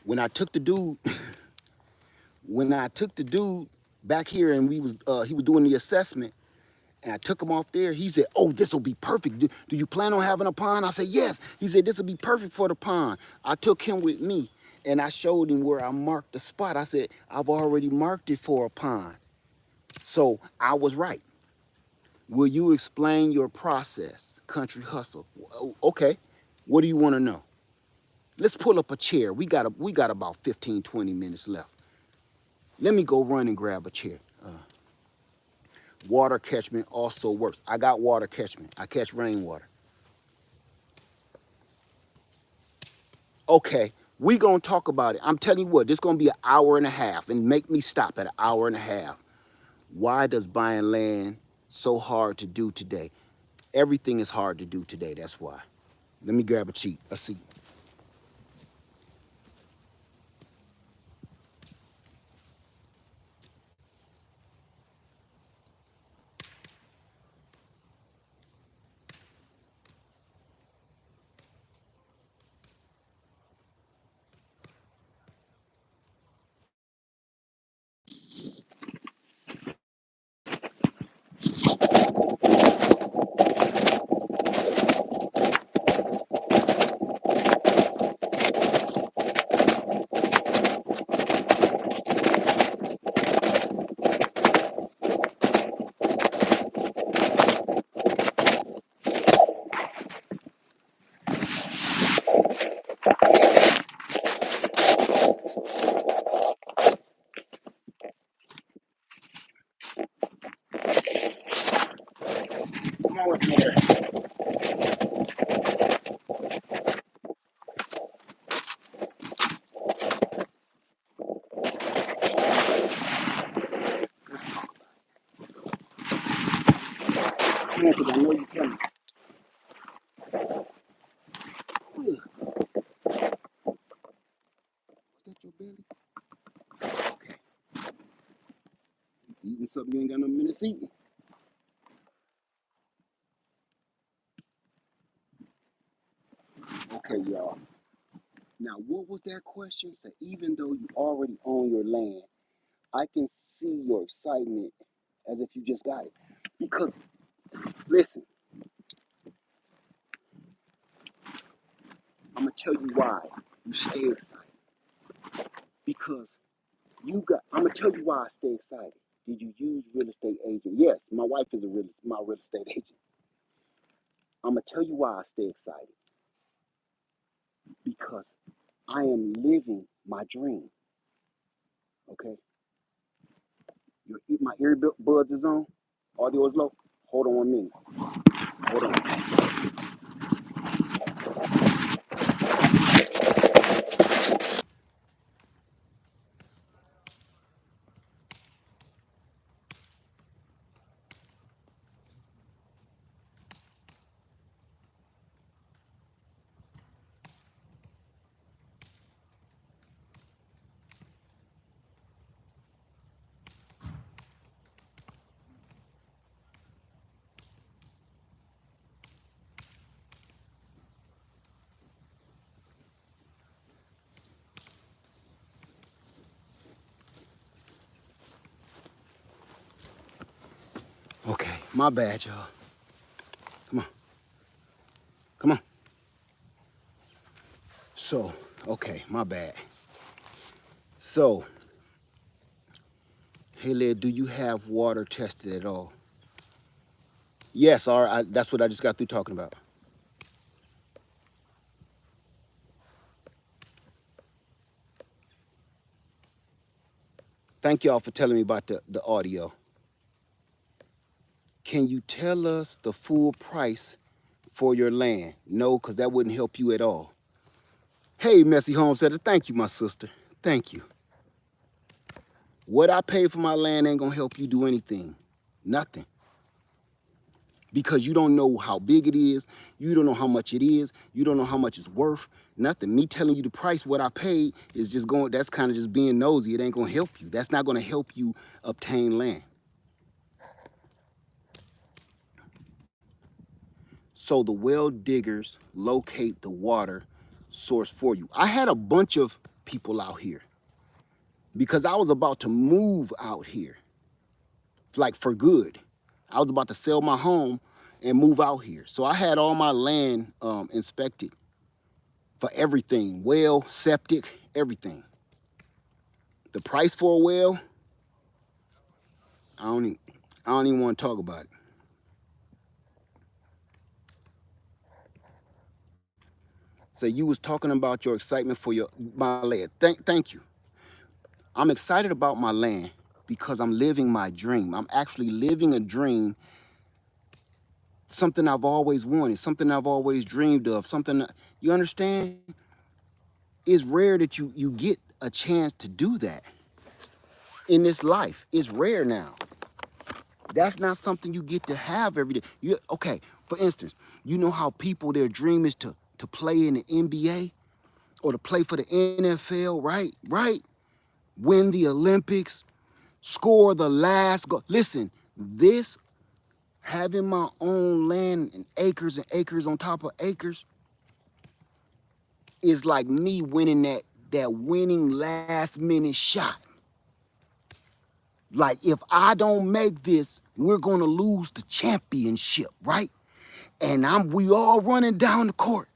Speaker 1: when I took the dude, when I took the dude back here and he was doing the assessment, and I took him off there, he said, oh, this will be perfect. Do you plan on having a pond? I said, yes. He said, this will be perfect for the pond. I took him with me and I showed him where I marked the spot. I said, I've already marked it for a pond. So I was right. Will you explain your process, Country Hustle? Okay, what do you want to know? Let's pull up a chair. We got about 15, 20 minutes left. Let me go run and grab a chair. Water catchment also works. I got water catchment. I catch rainwater. Okay, we gonna talk about it. I'm telling you what, this gonna be an hour and a half, and make me stop at an hour and a half. Why does buying land so hard to do today? Everything is hard to do today. That's why. Let me grab a seat. Come on with me there. Come on, because I know you coming. What's that, your belly? Okay. Eating something you ain't got no minutes eating. Okay, y'all. Now, what was that question? So even though you already own your land, I can see your excitement as if you just got it. Because, listen, I'm going to tell you why you stay excited. Because I'm going to tell you why I stay excited. Did you use real estate agent? Yes, my wife is my real estate agent. I'm going to tell you why I stay excited. Because I am living my dream. Okay? My earbuds is on. Audio is low. Hold on 1 minute. Hold on. Okay, my bad, y'all. Come on. Come on. So, okay, my bad. So, hey, Led, do you have water tested at all? Yes, all right, that's what I just got through talking about. Thank y'all for telling me about the audio. Can you tell us the full price for your land? No, because that wouldn't help you at all. Hey, Messy Homesteader, thank you, my sister. Thank you. What I pay for my land ain't gonna help you do anything. Nothing. Because you don't know how big it is, you don't know how much it is, you don't know how much it's worth, nothing. Me telling you the price, what I paid, is just going, that's kind of just being nosy. It ain't gonna help you. That's not gonna help you obtain land. So the well diggers locate the water source for you. I had a bunch of people out here because I was about to move out here, like for good. I was about to sell my home and move out here. So I had all my land inspected for everything, well, septic, everything. The price for a well, I don't even, I don't even want to talk about it. So you was talking about your excitement for my land. Thank you. I'm excited about my land because I'm living my dream. I'm actually living a dream, something I've always wanted, something I've always dreamed of, something you understand? It's rare that you get a chance to do that in this life. It's rare now. That's not something you get to have every day. Okay, for instance, you know how people, their dream is to play in the NBA or to play for the NFL, right? Right? Win the Olympics, score the last goal. Listen, this having my own land and acres on top of acres is like me winning that winning last minute shot. Like if I don't make this, we're gonna lose the championship, right? And we all running down the court.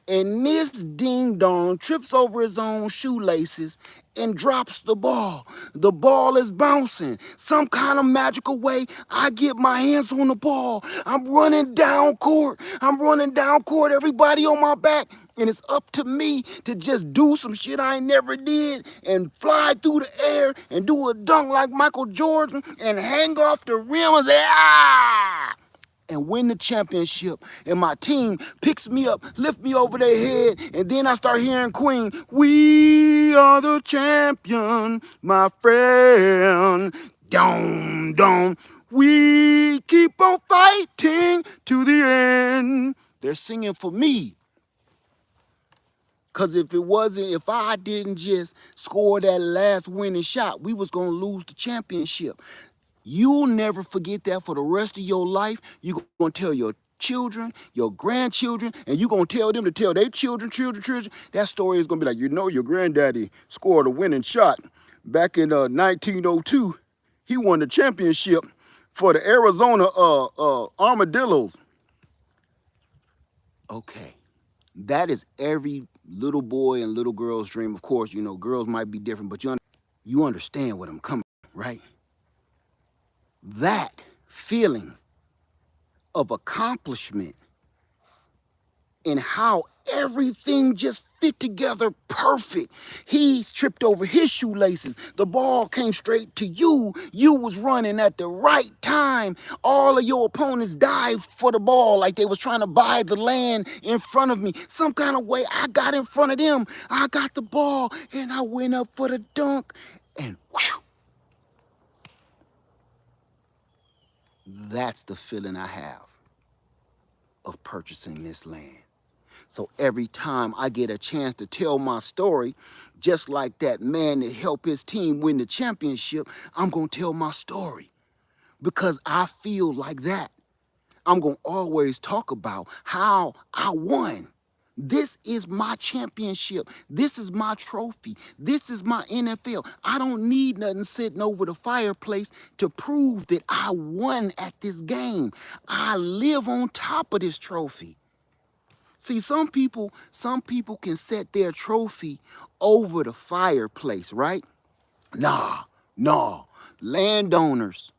Speaker 1: And this ding dong trips over his own shoelaces and drops the ball. The ball is bouncing. Some kind of magical way, I get my hands on the ball. I'm running down court. Everybody on my back. And it's up to me to just do some shit I ain't never did and fly through the air and do a dunk like Michael Jordan and hang off the rim and say, ah! And win the championship. And my team picks me up, lift me over their head, and then I start hearing Queen, we are the champion, my friend. Dom, dom. We keep on fighting to the end. They're singing for me. Because if I didn't just score that last winning shot, we was going to lose the championship. You'll never forget that for the rest of your life. You're going to tell your children, your grandchildren, and you're going to tell them to tell their children. That story is going to be like, your granddaddy scored a winning shot back in 1902. He won the championship for the Arizona Armadillos. Okay. That is every little boy and little girl's dream. Of course, girls might be different, but you understand what I'm coming, right? That feeling of accomplishment and how everything just fit together perfect. He tripped over his shoelaces. The ball came straight to you. You was running at the right time. All of your opponents dived for the ball like they was trying to buy the land in front of me. Some kind of way I got in front of them. I got the ball and I went up for the dunk and whew, that's the feeling I have of purchasing this land. So every time I get a chance to tell my story, just like that man that helped his team win the championship, I'm going to tell my story because I feel like that. I'm going to always talk about how I won. This is my championship. This is my trophy. This is my NFL. I don't need nothing sitting over the fireplace to prove that I won at this game. I live on top of this trophy. See, some people can set their trophy over the fireplace, right? Nah. Landowners,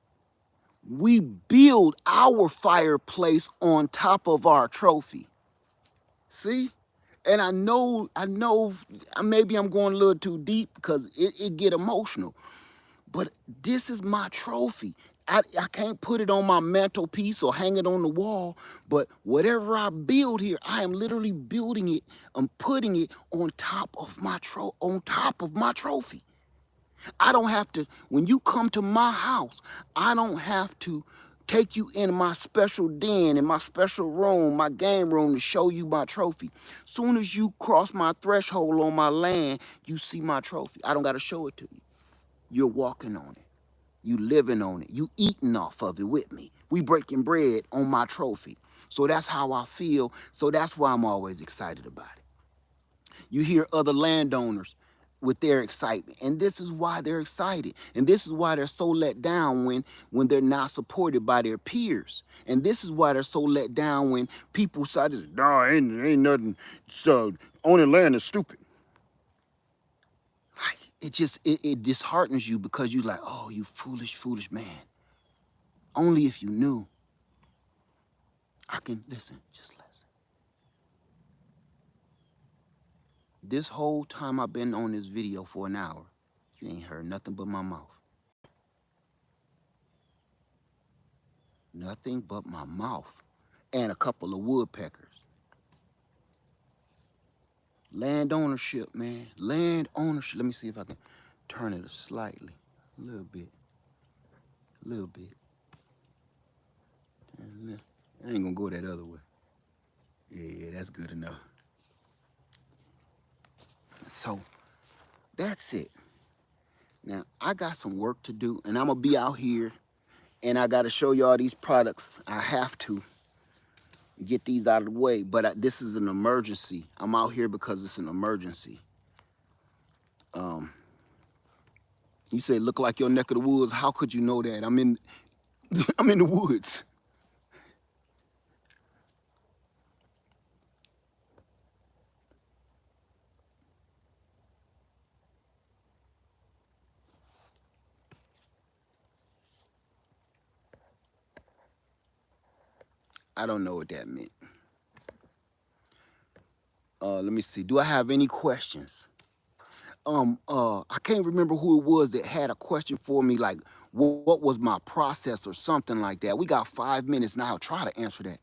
Speaker 1: we build our fireplace on top of our trophy. See? And I know, maybe I'm going a little too deep because it get emotional. But this is my trophy. I can't put it on my mantelpiece or hang it on the wall, but whatever I build here, I am literally building it. I'm putting it on top of my trophy. I don't have to, when you come to my house, I don't have to take you in my special den, in my special room, my game room to show you my trophy. Soon as you cross my threshold on my land, you see my trophy. I don't got to show it to you. You're walking on it. You living on it. You eating off of it with me. We breaking bread on my trophy. So that's how I feel. So that's why I'm always excited about it. You hear other landowners with their excitement. And this is why they're excited. And this is why they're so let down when they're not supported by their peers. And this is why they're so let down when people say, nah, ain't nothing. So owning land is stupid. It disheartens you because you're like, oh, you foolish man. Only if you knew. I can, listen, just listen. This whole time I've been on this video for an hour, you ain't heard nothing but my mouth. Nothing but my mouth. And a couple of woodpeckers. Land ownership, man. Land ownership. Let me see if I can turn it slightly. A little bit. A little bit. I ain't gonna go that other way. Yeah, that's good enough. So, that's it. Now, I got some work to do, and I'm gonna be out here, and I gotta show y'all these products. I have to get these out of the way, but this is an emergency. I'm out here because it's an emergency. You say look like your neck of the woods. How could you know that? I'm in I'm in the woods. I don't know what that meant. Let me see. Do I have any questions? I can't remember who it was that had a question for me, like what was my process or something like that. We got 5 minutes now. I'll try to answer that.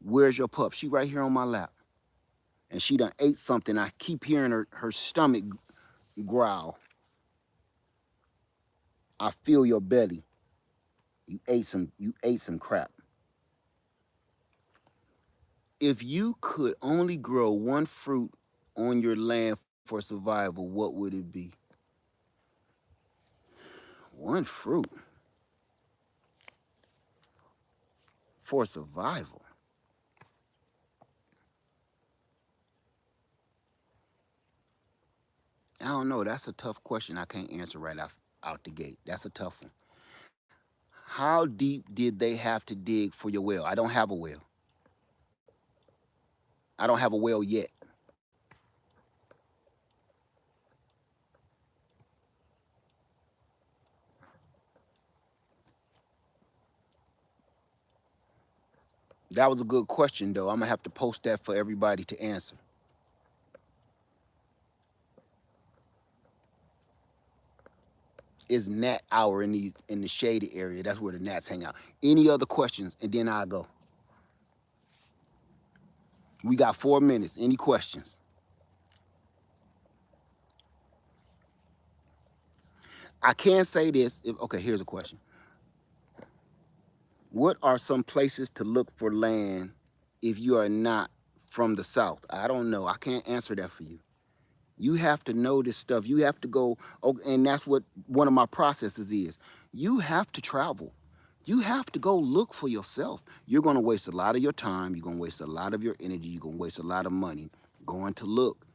Speaker 1: Where's your pup? She right here on my lap. And she done ate something. I keep hearing her stomach growl. I feel your belly. You ate some crap. If you could only grow one fruit on your land for survival, what would it be? One fruit for survival. I don't know. That's a tough question. I can't answer right out the gate. That's a tough one. How deep did they have to dig for your well? I don't have a well. I don't have a well yet. That was a good question, though. I'm going to have to post that for everybody to answer. Is gnat hour in the shaded area? That's where the gnats hang out. Any other questions? And then I'll go. We got 4 minutes. Any questions? I can say this. Okay, here's a question. What are some places to look for land if you are not from the South? I don't know. I can't answer that for you. You have to know this stuff. You have to go, and that's what one of my processes is. You have to travel. You have to go look for yourself. You're going to waste a lot of your time. You're going to waste a lot of your energy. You're going to waste a lot of money going to look.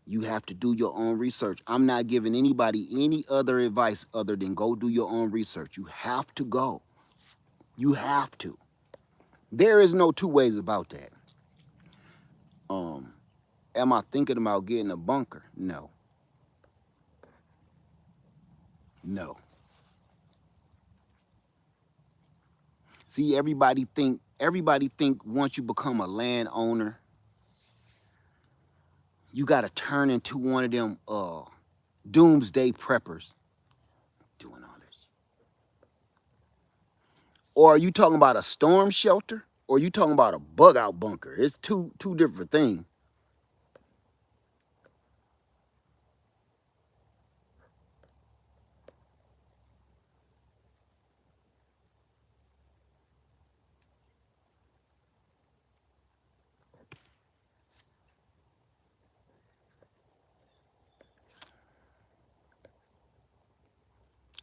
Speaker 1: You have to do your own research. I'm not giving anybody any other advice other than go do your own research. You have to go. You have to. There is no two ways about that. Am I thinking about getting a bunker? No. No. See, everybody think once you become a landowner, you gotta turn into one of them doomsday preppers doing all this. Or are you talking about a storm shelter? Or are you talking about a bug out bunker? It's two different things.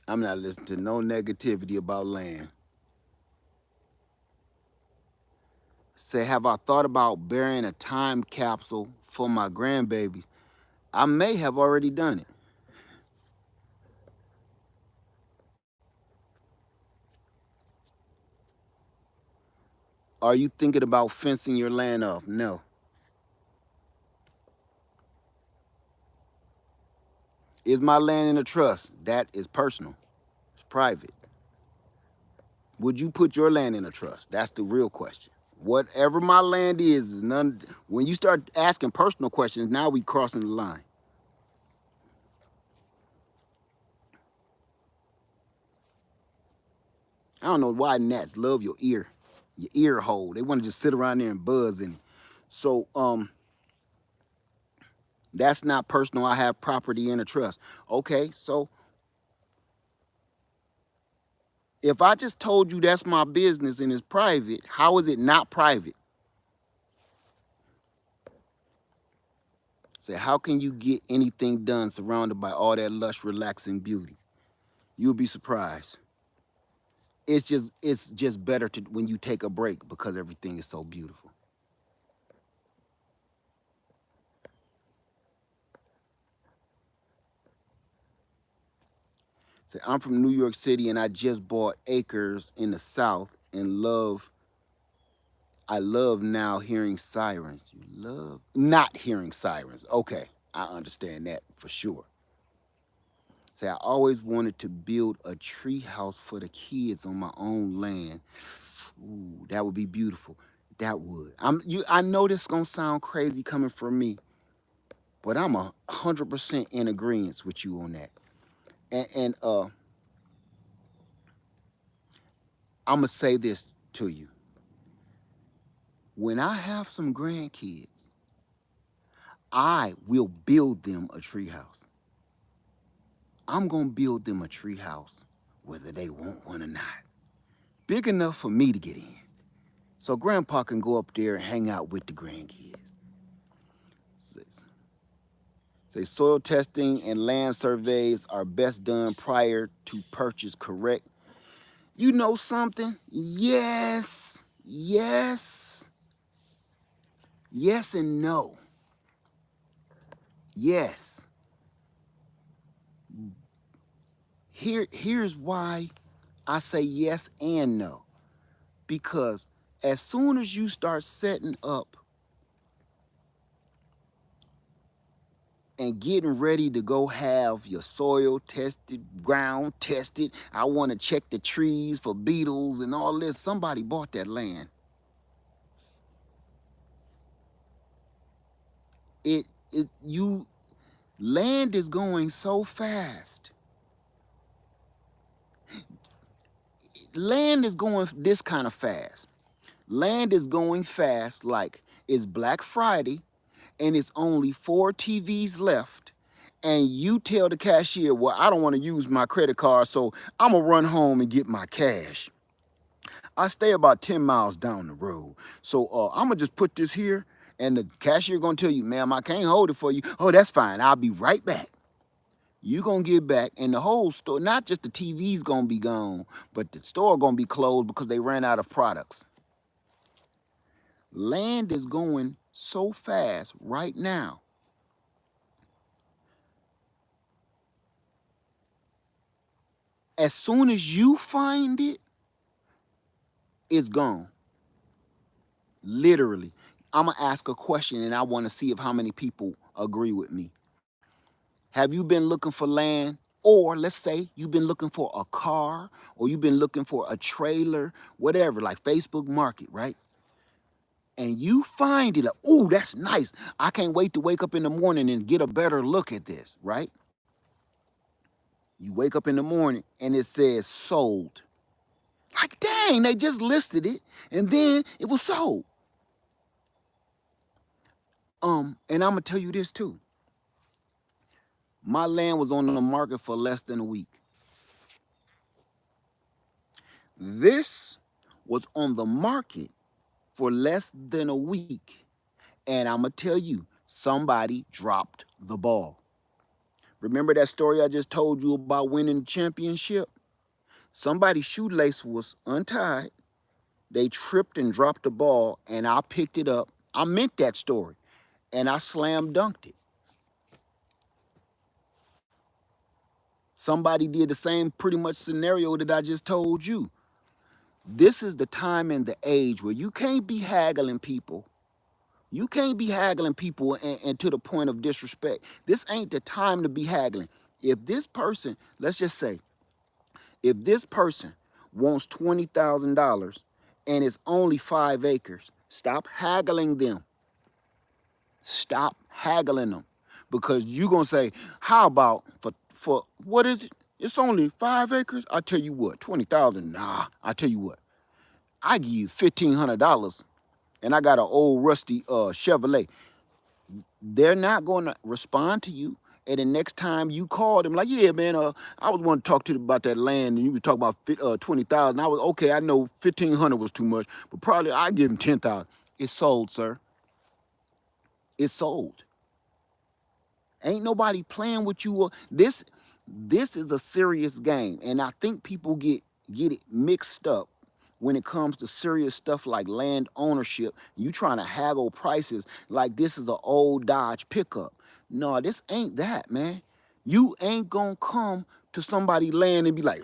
Speaker 1: I'm not listening to no negativity about land. Say, have I thought about burying a time capsule for my grandbabies? I may have already done it. Are you thinking about fencing your land off? No. Is my land in a trust? That is personal. It's private. Would you put your land in a trust? That's the real question. Whatever my land is none. When you start asking personal questions, now we crossing the line. I don't know why gnats love your ear hole. They want to just sit around there and buzz in it. So that's not personal. I have property in a trust. Okay, so if I just told you that's my business and it's private, how is it not private? Say, how can you get anything done surrounded by all that lush, relaxing beauty? You'll be surprised. It's just better to when you take a break because everything is so beautiful. Say, I'm from New York City and I just bought acres in the South and I love now hearing sirens. You love not hearing sirens. Okay, I understand that for sure. Say, I always wanted to build a tree house for the kids on my own land. Ooh, that would be beautiful. That would. I know this gonna sound crazy coming from me, but I'm 100% in agreement with you on that. And I'm gonna say this to you. When I have some grandkids, I will build them a tree house. I'm gonna build them a tree house, whether they want one or not. Big enough for me to get in. So grandpa can go up there and hang out with the grandkids. Say soil testing and land surveys are best done prior to purchase, correct? You know something? Yes, yes, yes and no. Yes. Here's why I say yes and no. Because as soon as you start setting up and getting ready to go have your soil tested, ground tested, I want to check the trees for beetles and all this, somebody bought that land. You land is going so fast. Land is going this kind of fast. Land is going fast like it's Black Friday and it's only 4 TVs left. And you tell the cashier, well, I don't want to use my credit card, so I'm going to run home and get my cash. I stay about 10 miles down the road. So I'm going to just put this here, and the cashier going to tell you, ma'am, I can't hold it for you. Oh, that's fine. I'll be right back. You going to get back, and the whole store, not just the TV's going to be gone, but the store going to be closed because they ran out of products. Land is going so fast right now. As soon as you find it, it's gone. Literally. I'm going to ask a question and I want to see if how many people agree with me. Have you been looking for land? Or let's say you've been looking for a car or you've been looking for a trailer, whatever, like Facebook Market, right? And you find it, like, oh, that's nice. I can't wait to wake up in the morning and get a better look at this, right? You wake up in the morning and it says sold. Like, dang, they just listed it and then it was sold. And I'm gonna tell you this too. My land was on the market for less than a week. This was on the market for less than a week. And I'm gonna tell you, somebody dropped the ball. Remember that story I just told you about winning the championship? Somebody's shoelace was untied. They tripped and dropped the ball, and I picked it up. I meant that story, and I slam dunked it. Somebody did the same pretty much scenario that I just told you. This is the time and the age where you can't be haggling people. You can't be haggling people and to the point of disrespect. This ain't the time to be haggling. If this person, let's just say, if this person wants $20,000 and it's only 5 acres. Stop haggling them. Stop haggling them. Because you're going to say, how about for what is it? It's only 5 acres. I tell you what, 20,000. Nah, I tell you what. I give you $1,500 and I got an old rusty Chevrolet. They're not going to respond to you. And the next time you call them, like, yeah, man, I was wanting to talk to you about that land, and you were talking about 20,000. I was okay. I know 1,500 was too much, but probably I give him 10,000. It's sold, sir. It's sold. Ain't nobody playing with you. This is a serious game, and I think people get it mixed up when it comes to serious stuff like land ownership. You trying to haggle prices like this is an old Dodge pickup. No, this ain't that, man. You ain't gonna come to somebody land and be like,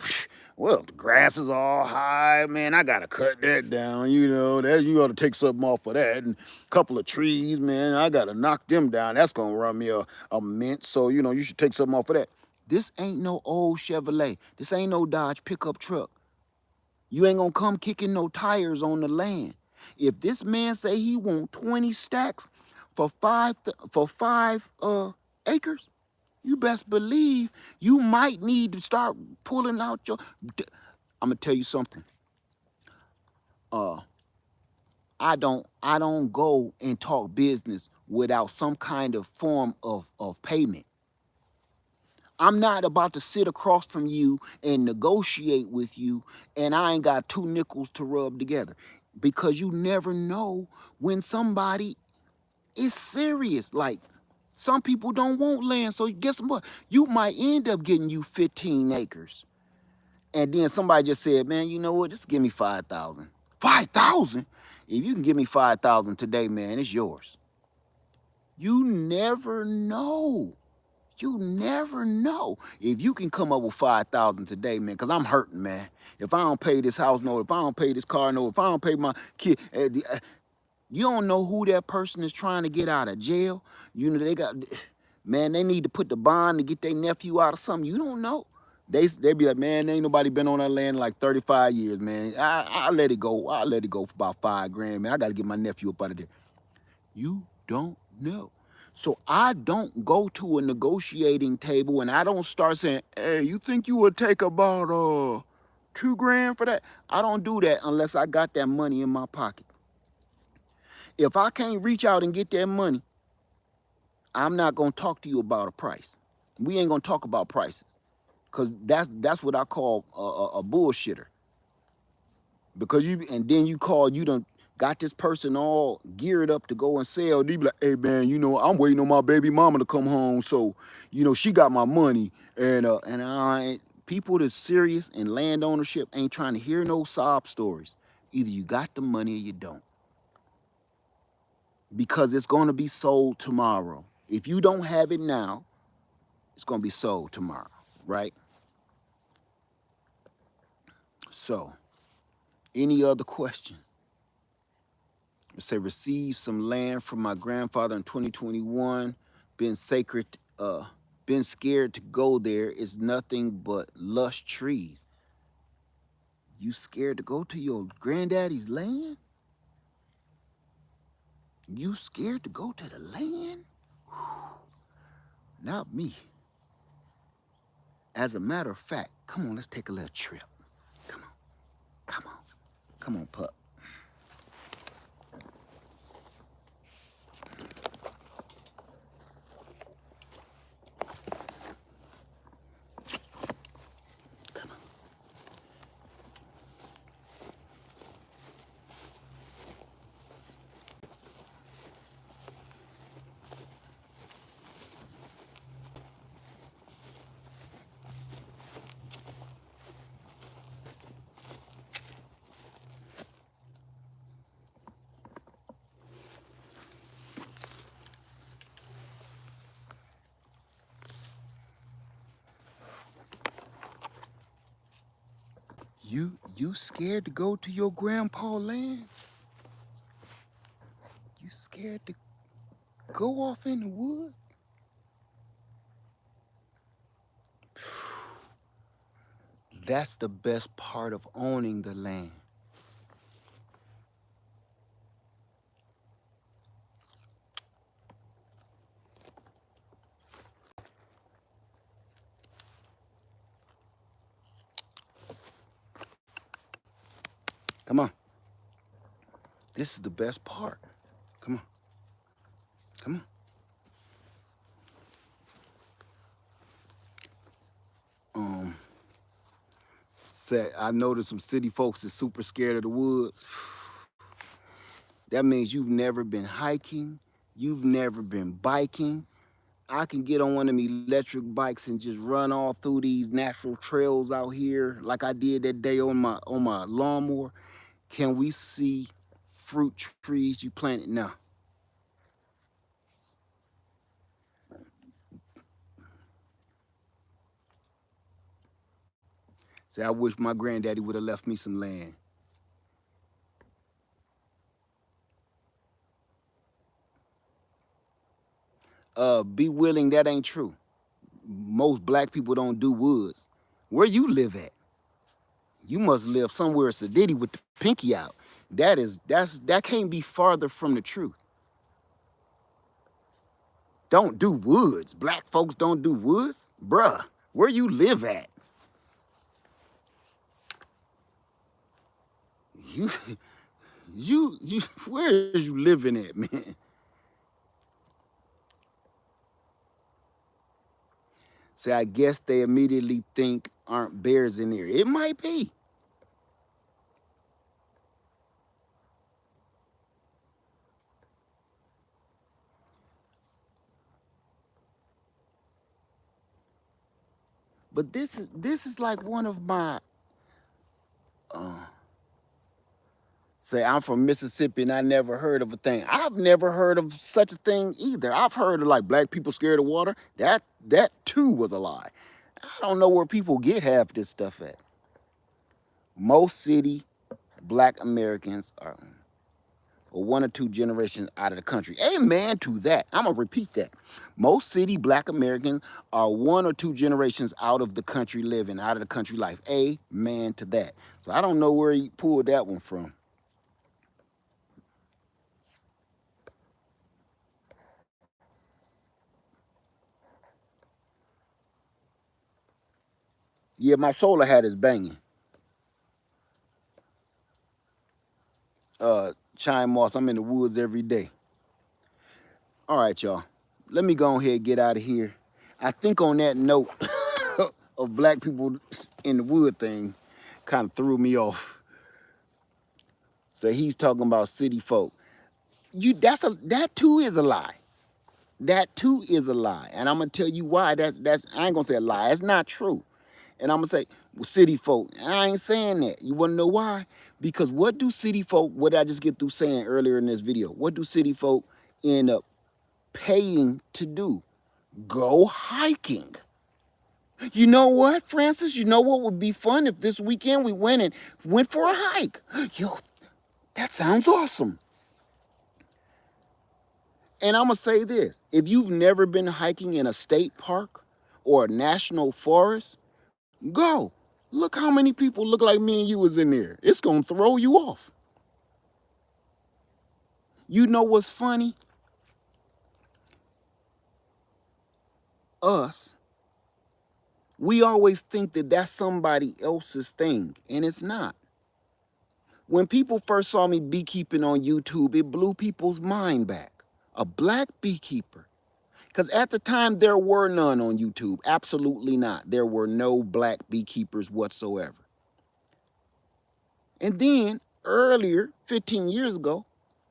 Speaker 1: well, the grass is all high, man. I gotta cut that down. You know, that you ought to take something off of that. And a couple of trees, man, I gotta knock them down. That's gonna run me a mint. So, you know, you should take something off of that. This ain't no old Chevrolet. This ain't no Dodge pickup truck. You ain't gonna come kicking no tires on the land. If this man say he want 20 stacks for five acres, you best believe you might need to start pulling out your. I'm gonna tell you something. I don't go and talk business without some kind of form of payment. I'm not about to sit across from you and negotiate with you, and I ain't got 2 nickels to rub together, because you never know when somebody is serious. Like, some people don't want land, so guess what? You might end up getting you 15 acres. And then somebody just said, man, you know what? Just give me 5,000. 5,000? If you can give me 5,000 today, man, it's yours. You never know. You never know. If you can come up with 5,000 today, man, because I'm hurting, man. If I don't pay this house note, if I don't pay this car note, if I don't pay my kid, you don't know who that person is trying to get out of jail. You know, man, they need to put the bond to get their nephew out of something. You don't know. They be like, man, ain't nobody been on that land in like 35 years, man. I let it go. I let it go for about 5 grand, man. I got to get my nephew up out of there. You don't know. So I don't go to a negotiating table and I don't start saying, hey, you think you would take about 2 grand for that? I don't do that unless I got that money in my pocket. If I can't reach out and get that money, I'm not gonna talk to you about a price. We ain't gonna talk about prices, because that's what I call a bullshitter. Because then you done got this person all geared up to go and sell. They be like, hey man, you know, I'm waiting on my baby mama to come home, so you know she got my money, and people that's serious in land ownership ain't trying to hear no sob stories. Either you got the money or you don't, because it's gonna be sold tomorrow. If you don't have it now, it's gonna be sold tomorrow, right? So, any other question? Say, received some land from my grandfather in 2021. Been sacred, been scared to go there. It's nothing but lush trees. You scared to go to your granddaddy's land? You scared to go to the land? Not me. As a matter of fact, come on, let's take a little trip. Come on, come on, come on, pup. You scared to go to your grandpa land? You scared to go off in the woods? That's the best part of owning the land. Come on. This is the best part. Come on. Come on. Say, I noticed some city folks is super scared of the woods. That means you've never been hiking, you've never been biking. I can get on one of them electric bikes and just run all through these natural trails out here like I did that day on my lawnmower. Can we see fruit trees you planted now? Say, I wish my granddaddy would have left me some land. Be willing, that ain't true. Most black people don't do woods. Where you live at? You must live somewhere sedity with the pinky out. That can't be farther from the truth. Don't do woods. Black folks don't do woods? Bruh, where you live at? You you where is you living at, man? Say, I guess they immediately think aren't bears in there. It might be. But this is like one of my say, I'm from Mississippi and I never heard of a thing. I've never heard of such a thing either. I've heard of like black people scared of water. That too was a lie. I don't know where people get half this stuff at. Most city black Americans are one or two generations out of the country. Amen to that. I'm gonna repeat that. Most city black Americans are one or two generations out of the country living, out of the country life. Amen to that. So I don't know where he pulled that one from. Yeah, my solar hat is banging. Chime Moss, I'm in the woods every day. All right, y'all. Let me go ahead and get out of here. I think on that note of black people in the wood thing kind of threw me off. So he's talking about city folk. That too is a lie. That too is a lie. And I'm gonna tell you why that's I ain't gonna say a lie. It's not true. And I'm gonna say, well, city folk. I ain't saying that. You wanna know why? Because what do city folk, what did I just get through saying earlier in this video? What do city folk end up paying to do? Go hiking. You know what, Francis? You know what would be fun if this weekend we went for a hike? Yo, that sounds awesome. And I'm gonna say this: if you've never been hiking in a state park or a national forest, go. Look how many people look like me and you was in there. It's gonna throw you off. You know what's funny? Us, we always think that that's somebody else's thing, and it's not. When people first saw me beekeeping on YouTube, it blew people's mind back. A black beekeeper. Because at the time, there were none on YouTube. Absolutely not. There were no black beekeepers whatsoever. And then, earlier, 15 years ago,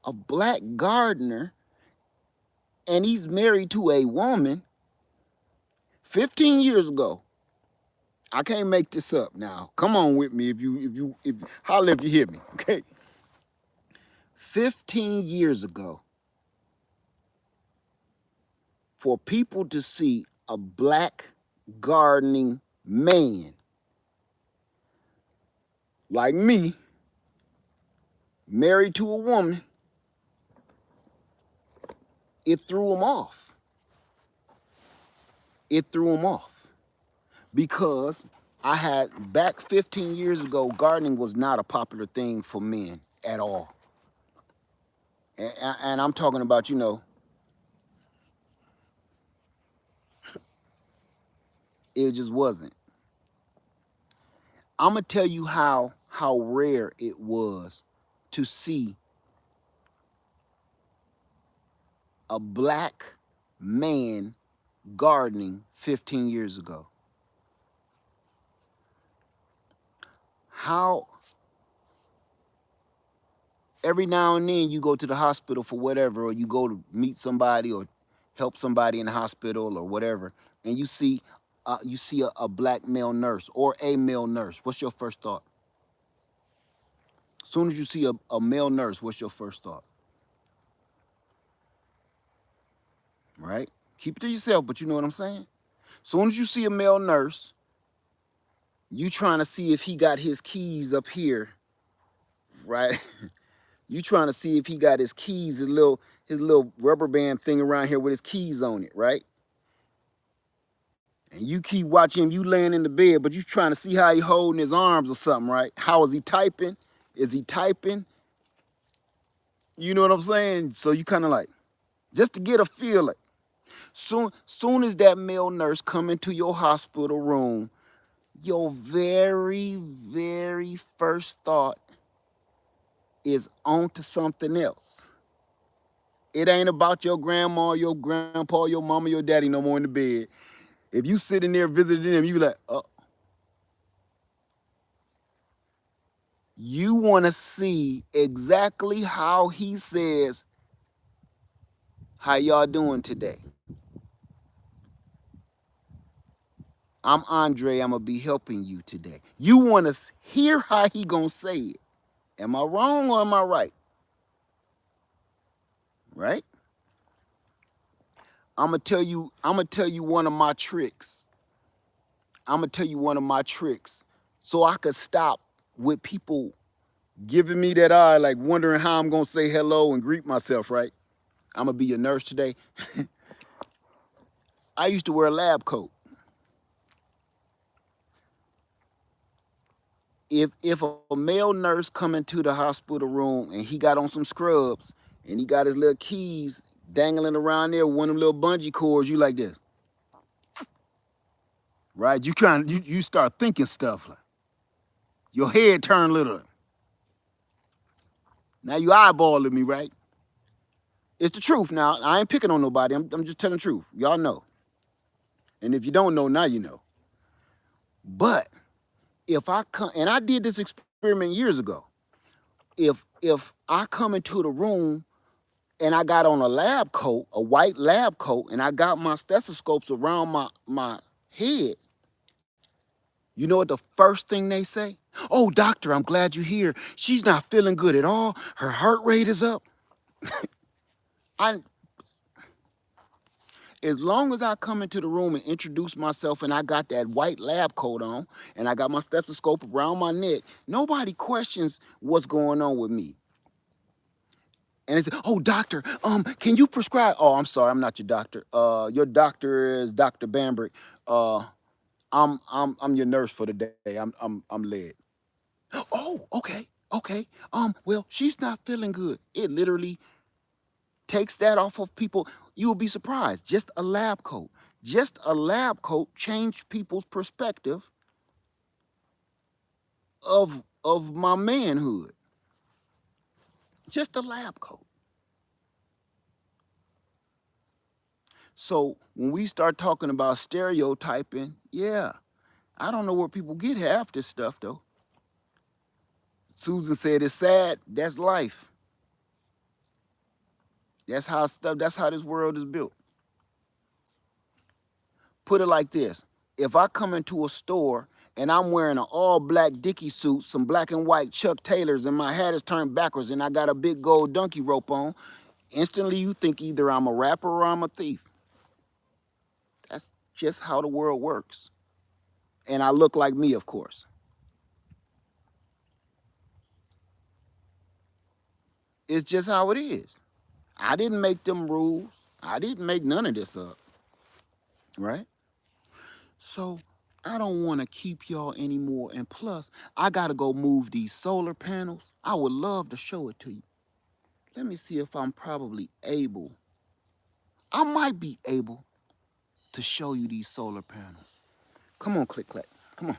Speaker 1: a black gardener, and he's married to a woman, 15 years ago. I can't make this up now. Come on with me if holler if you hear me, okay? 15 years ago, for people to see a black gardening man like me, married to a woman, it threw them off. It threw them off because I had, back 15 years ago, gardening was not a popular thing for men at all. And I'm talking about, it just wasn't. I'm gonna tell you how how rare it was to see a black man gardening 15 years ago. How every now and then you go to the hospital for whatever, or you go to meet somebody or help somebody in the hospital or whatever, and you see a black male nurse or a male nurse. What's your first thought? As soon as you see a male nurse, what's your first thought? Right? Keep it to yourself, but you know what I'm saying? As soon as you see a male nurse, you trying to see if he got his keys up here, right? You trying to see if he got his keys, his little rubber band thing around here with his keys on it, right? And you keep watching him, you laying in the bed, but you trying to see how he holding his arms or something, right? How is he typing? Is he typing? You know what I'm saying? So you kind of like, just to get a feel like, soon as that male nurse come into your hospital room, your very, very first thought is on to something else. It ain't about your grandma, your grandpa, your mama, your daddy no more in the bed. If you sitting there visiting them, you like, you want to see exactly how he says, how y'all doing today? I'm Andre, I'm going to be helping you today. You want to hear how he going to say it. Am I wrong or am I right? Right? I'm going to tell you one of my tricks. I'm going to tell you one of my tricks so I could stop with people giving me that eye, like wondering how I'm going to say hello and greet myself, right? I'm going to be your nurse today. I used to wear a lab coat. If a male nurse come into the hospital room and he got on some scrubs and he got his little keys dangling around there with one of them little bungee cords, you like this, right? You start thinking stuff like your head turned little. Now you eyeballing me, right? It's the truth. Now I ain't picking on nobody. I'm just telling the truth. Y'all know, and if you don't know, now you know. But if I come, and I did this experiment years ago, if I come into the room and I got on a lab coat, a white lab coat, and I got my stethoscopes around my head, you know what the first thing they say? Oh, doctor, I'm glad you're here. She's not feeling good at all. Her heart rate is up. I, as long as I come into the room and introduce myself and I got that white lab coat on and I got my stethoscope around my neck, nobody questions what's going on with me. And they say, "Oh, doctor, can you prescribe?" Oh, I'm sorry, I'm not your doctor. Your doctor is Dr. Bambrick. Uh, I'm your nurse for the day. I'm led. Oh, okay, okay. Well, she's not feeling good. It literally takes that off of people. You'll be surprised. Just a lab coat changed people's perspective of my manhood. Just a lab coat. So when we start talking about stereotyping, yeah, I don't know where people get half this stuff though. Susan said it's sad. That's life. That's how this world is built. Put it like this. If I come into a store and I'm wearing an all black Dickie suit, some black and white Chuck Taylors, and my hat is turned backwards and I got a big gold donkey rope on, instantly you think either I'm a rapper or I'm a thief. That's just how the world works. And I look like me, of course. It's just how it is. I didn't make them rules. I didn't make none of this up, right? So I don't want to keep y'all anymore. And plus, I got to go move these solar panels. I would love to show it to you. Let me see if I'm probably able. I might be able to show you these solar panels. Come on, click clack. Come on.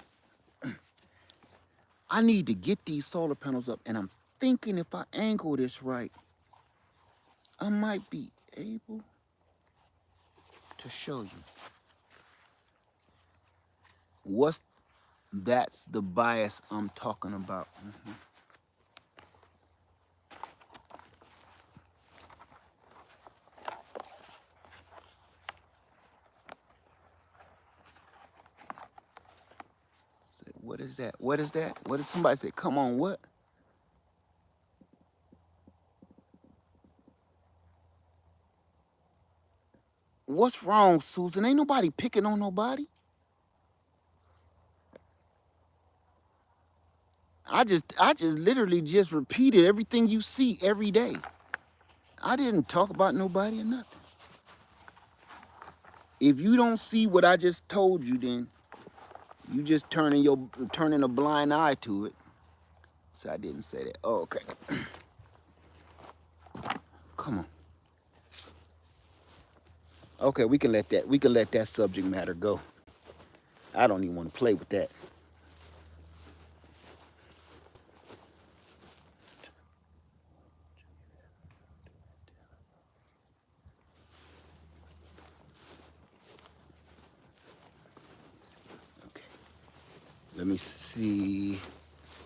Speaker 1: I need to get these solar panels up, and I'm thinking if I angle this right, I might be able to show you. That's the bias I'm talking about. What is that? What is that? What did somebody say? Come on, what? What's wrong, Susan? Ain't nobody picking on nobody. I just literally just repeated everything you see every day. I didn't talk about nobody or nothing. If you don't see what I just told you, then you just turning a blind eye to it. So I didn't say that. Oh, okay. Come on. Okay, we can let that subject matter go. I don't even want to play with that. Okay. Let me see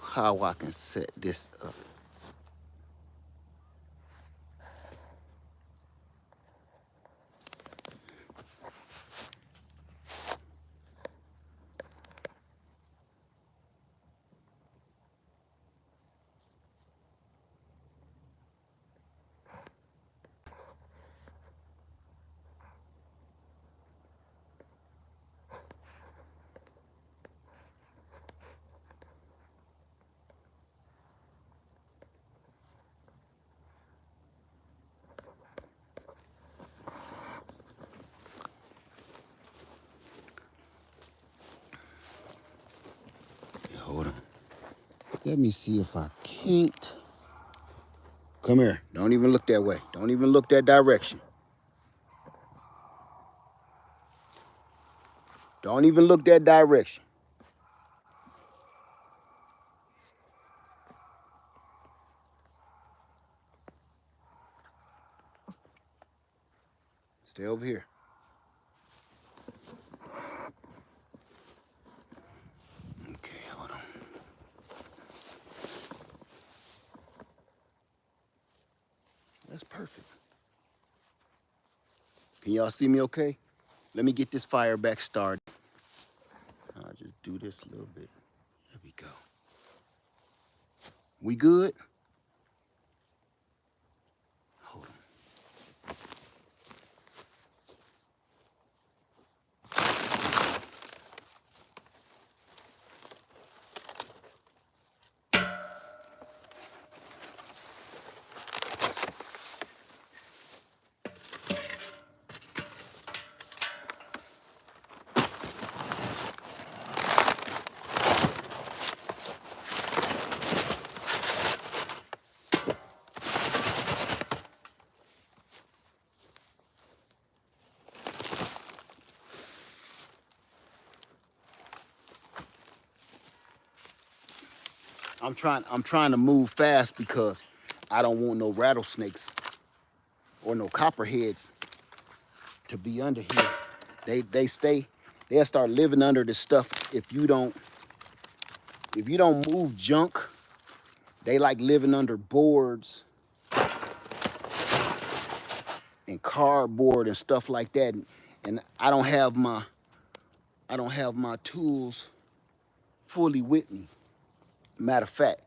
Speaker 1: how I can set this up. Okay, hold on. Let me see if I can't. Come here. Don't even look that way. Don't even look that direction. Don't even look that direction. Stay over here. Okay, hold on. That's perfect. Can y'all see me okay? Let me get this fire back started. I'll just do this a little bit. There we go. We good? Hold on. I'm trying to move fast because I don't want no rattlesnakes or no copperheads to be under here. They'll start living under this stuff if you don't move junk. They like living under boards and cardboard and stuff like that. And I don't have my tools fully with me. Matter of fact,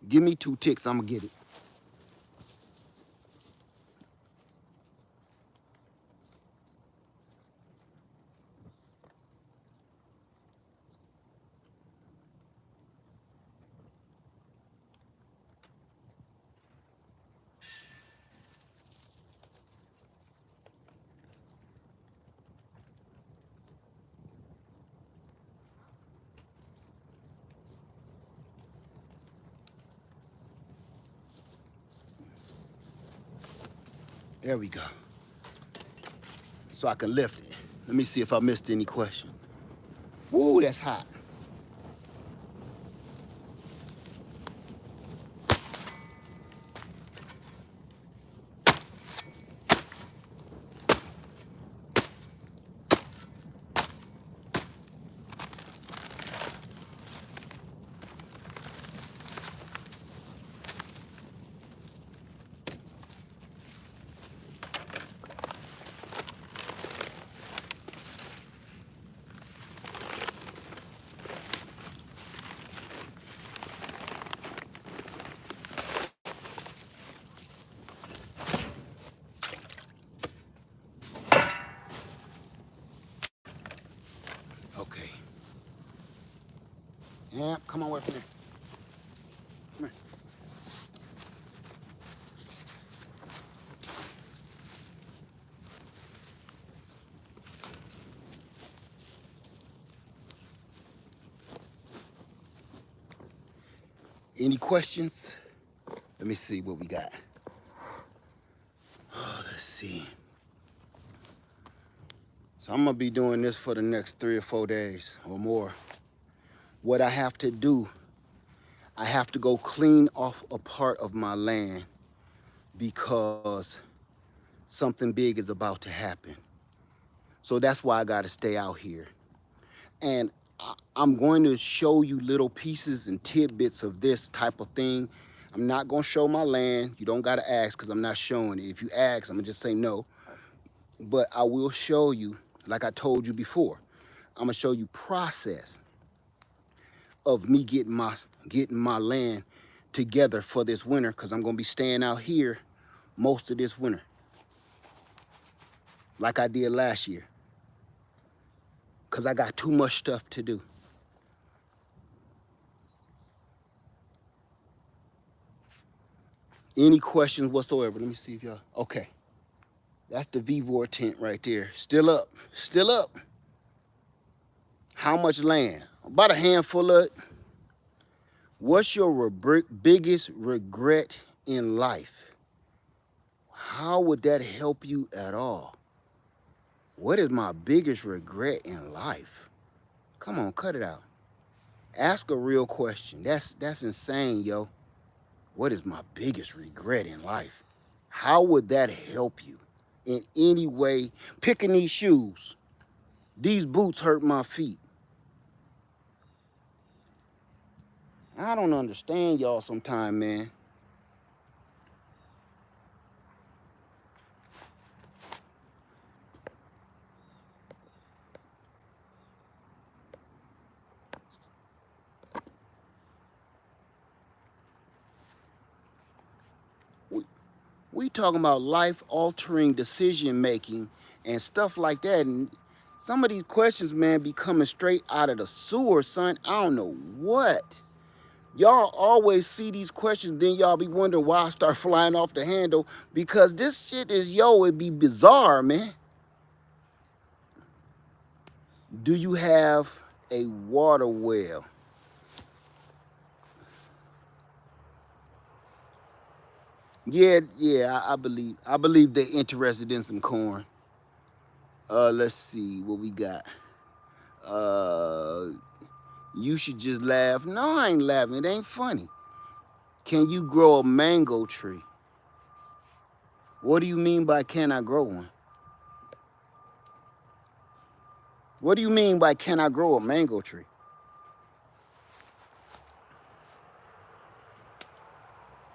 Speaker 1: give me 2 ticks, I'm gonna get it. There we go. So I can lift it. Let me see if I missed any question. Woo, that's hot. Amp, come on away from there. Come here. Any questions? Let me see what we got. Oh, let's see. So I'm gonna be doing this for the next 3 or 4 days or more. What I have to do, I have to go clean off a part of my land because something big is about to happen. So that's why I gotta stay out here. And I'm going to show you little pieces and tidbits of this type of thing. I'm not gonna show my land. You don't gotta ask because I'm not showing it. If you ask, I'm gonna just say no. But I will show you, like I told you before, I'm gonna show you process of me getting my land together for this winter because I'm gonna be staying out here most of this winter, like I did last year, because I got too much stuff to do. Any questions whatsoever? Let me see if y'all, okay. That's the VVOR tent right there. Still up, still up. How much land? About a handful of it. What's your biggest regret in life? How would that help you at all? What is my biggest regret in life? Come on, cut it out. Ask a real question. That's insane, yo. What is my biggest regret in life? How would that help you in any way? Picking these shoes. These boots hurt my feet. I don't understand y'all sometime, man. We talking about life-altering decision making and stuff like that. And some of these questions, man, be coming straight out of the sewer, son. I don't know what. Y'all always see these questions, then y'all be wondering why I start flying off the handle. Because this shit is, yo, it be bizarre, man. Do you have a water well? Yeah, I believe they're interested in some corn. Let's see what we got. Uh, you should just laugh. No, I ain't laughing. It ain't funny. Can you grow a mango tree? What do you mean by can I grow one? What do you mean by can I grow a mango tree?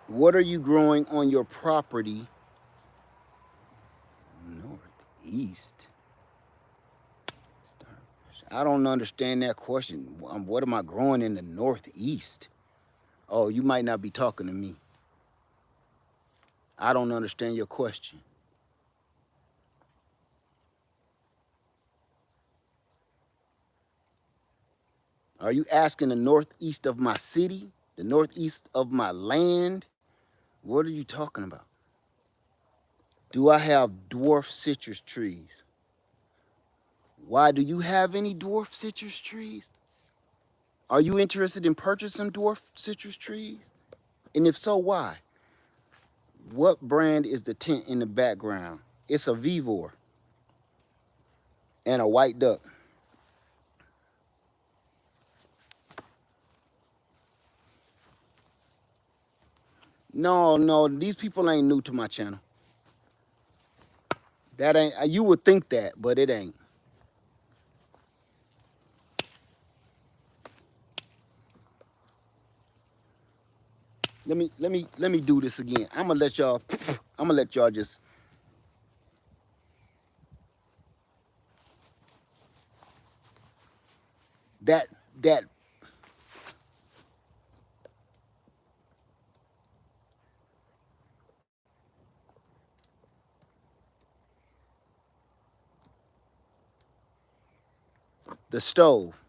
Speaker 1: What are you growing on your property? Northeast. I don't understand that question. What am I growing in the Northeast? Oh, you might not be talking to me. I don't understand your question. Are you asking the northeast of my city? The northeast of my land? What are you talking about? Do I have dwarf citrus trees? Why do you have any dwarf citrus trees? Are you interested in purchasing dwarf citrus trees? And if so, why? What brand is the tent in the background? It's a Vivor and a white duck. No, these people ain't new to my channel. That ain't, you would think that, but it ain't. Let me do this again. I'm gonna let y'all just that that the stove.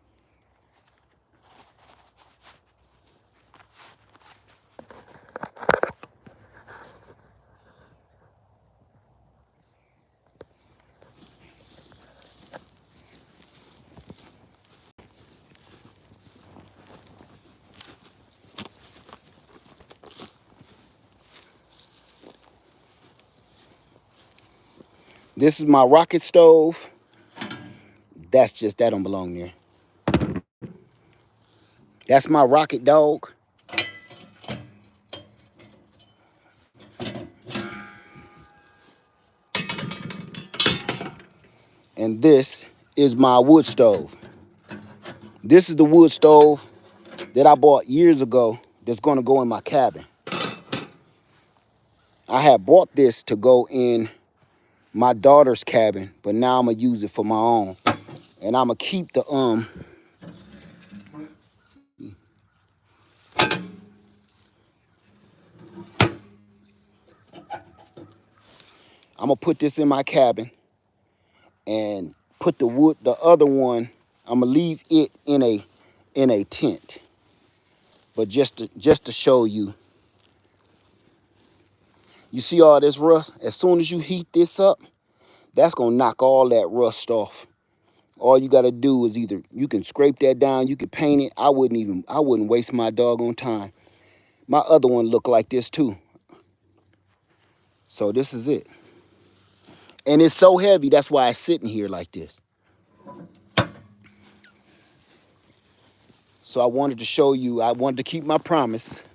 Speaker 1: This is my rocket stove. That don't belong there. That's my rocket dog. And this is my wood stove. This is the wood stove that I bought years ago that's gonna go in my cabin. I had bought this to go in my daughter's cabin, but now I'm gonna use it for my own. And I'm gonna keep the I'm gonna put this in my cabin and put the other one, I'm gonna leave it in a tent. But just to show you, you see all this rust? As soon as you heat this up, that's gonna knock all that rust off. All you gotta do is either you can scrape that down, you can paint it. I wouldn't waste my doggone time. My other one looked like this too. So this is it. And it's so heavy, that's why it's sitting here like this. So I wanted to show you, I wanted to keep my promise.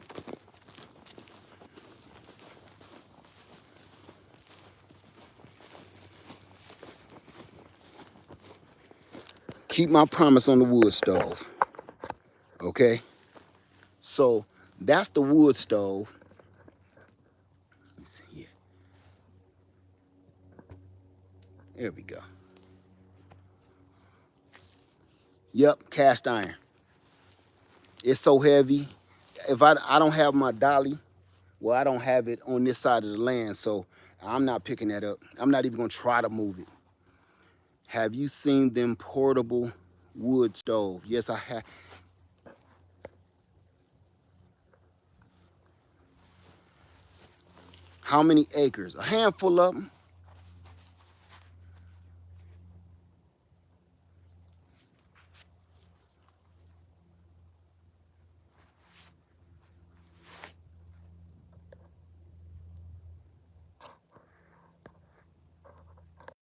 Speaker 1: Keep my promise on the wood stove. Okay? So that's the wood stove. Let's see here. There we go. Yep, cast iron. It's so heavy. If I don't have my dolly, well, I don't have it on this side of the land, so I'm not picking that up. I'm not even gonna try to move it. Have you seen them portable wood stove? Yes, I have. How many acres? A handful of them.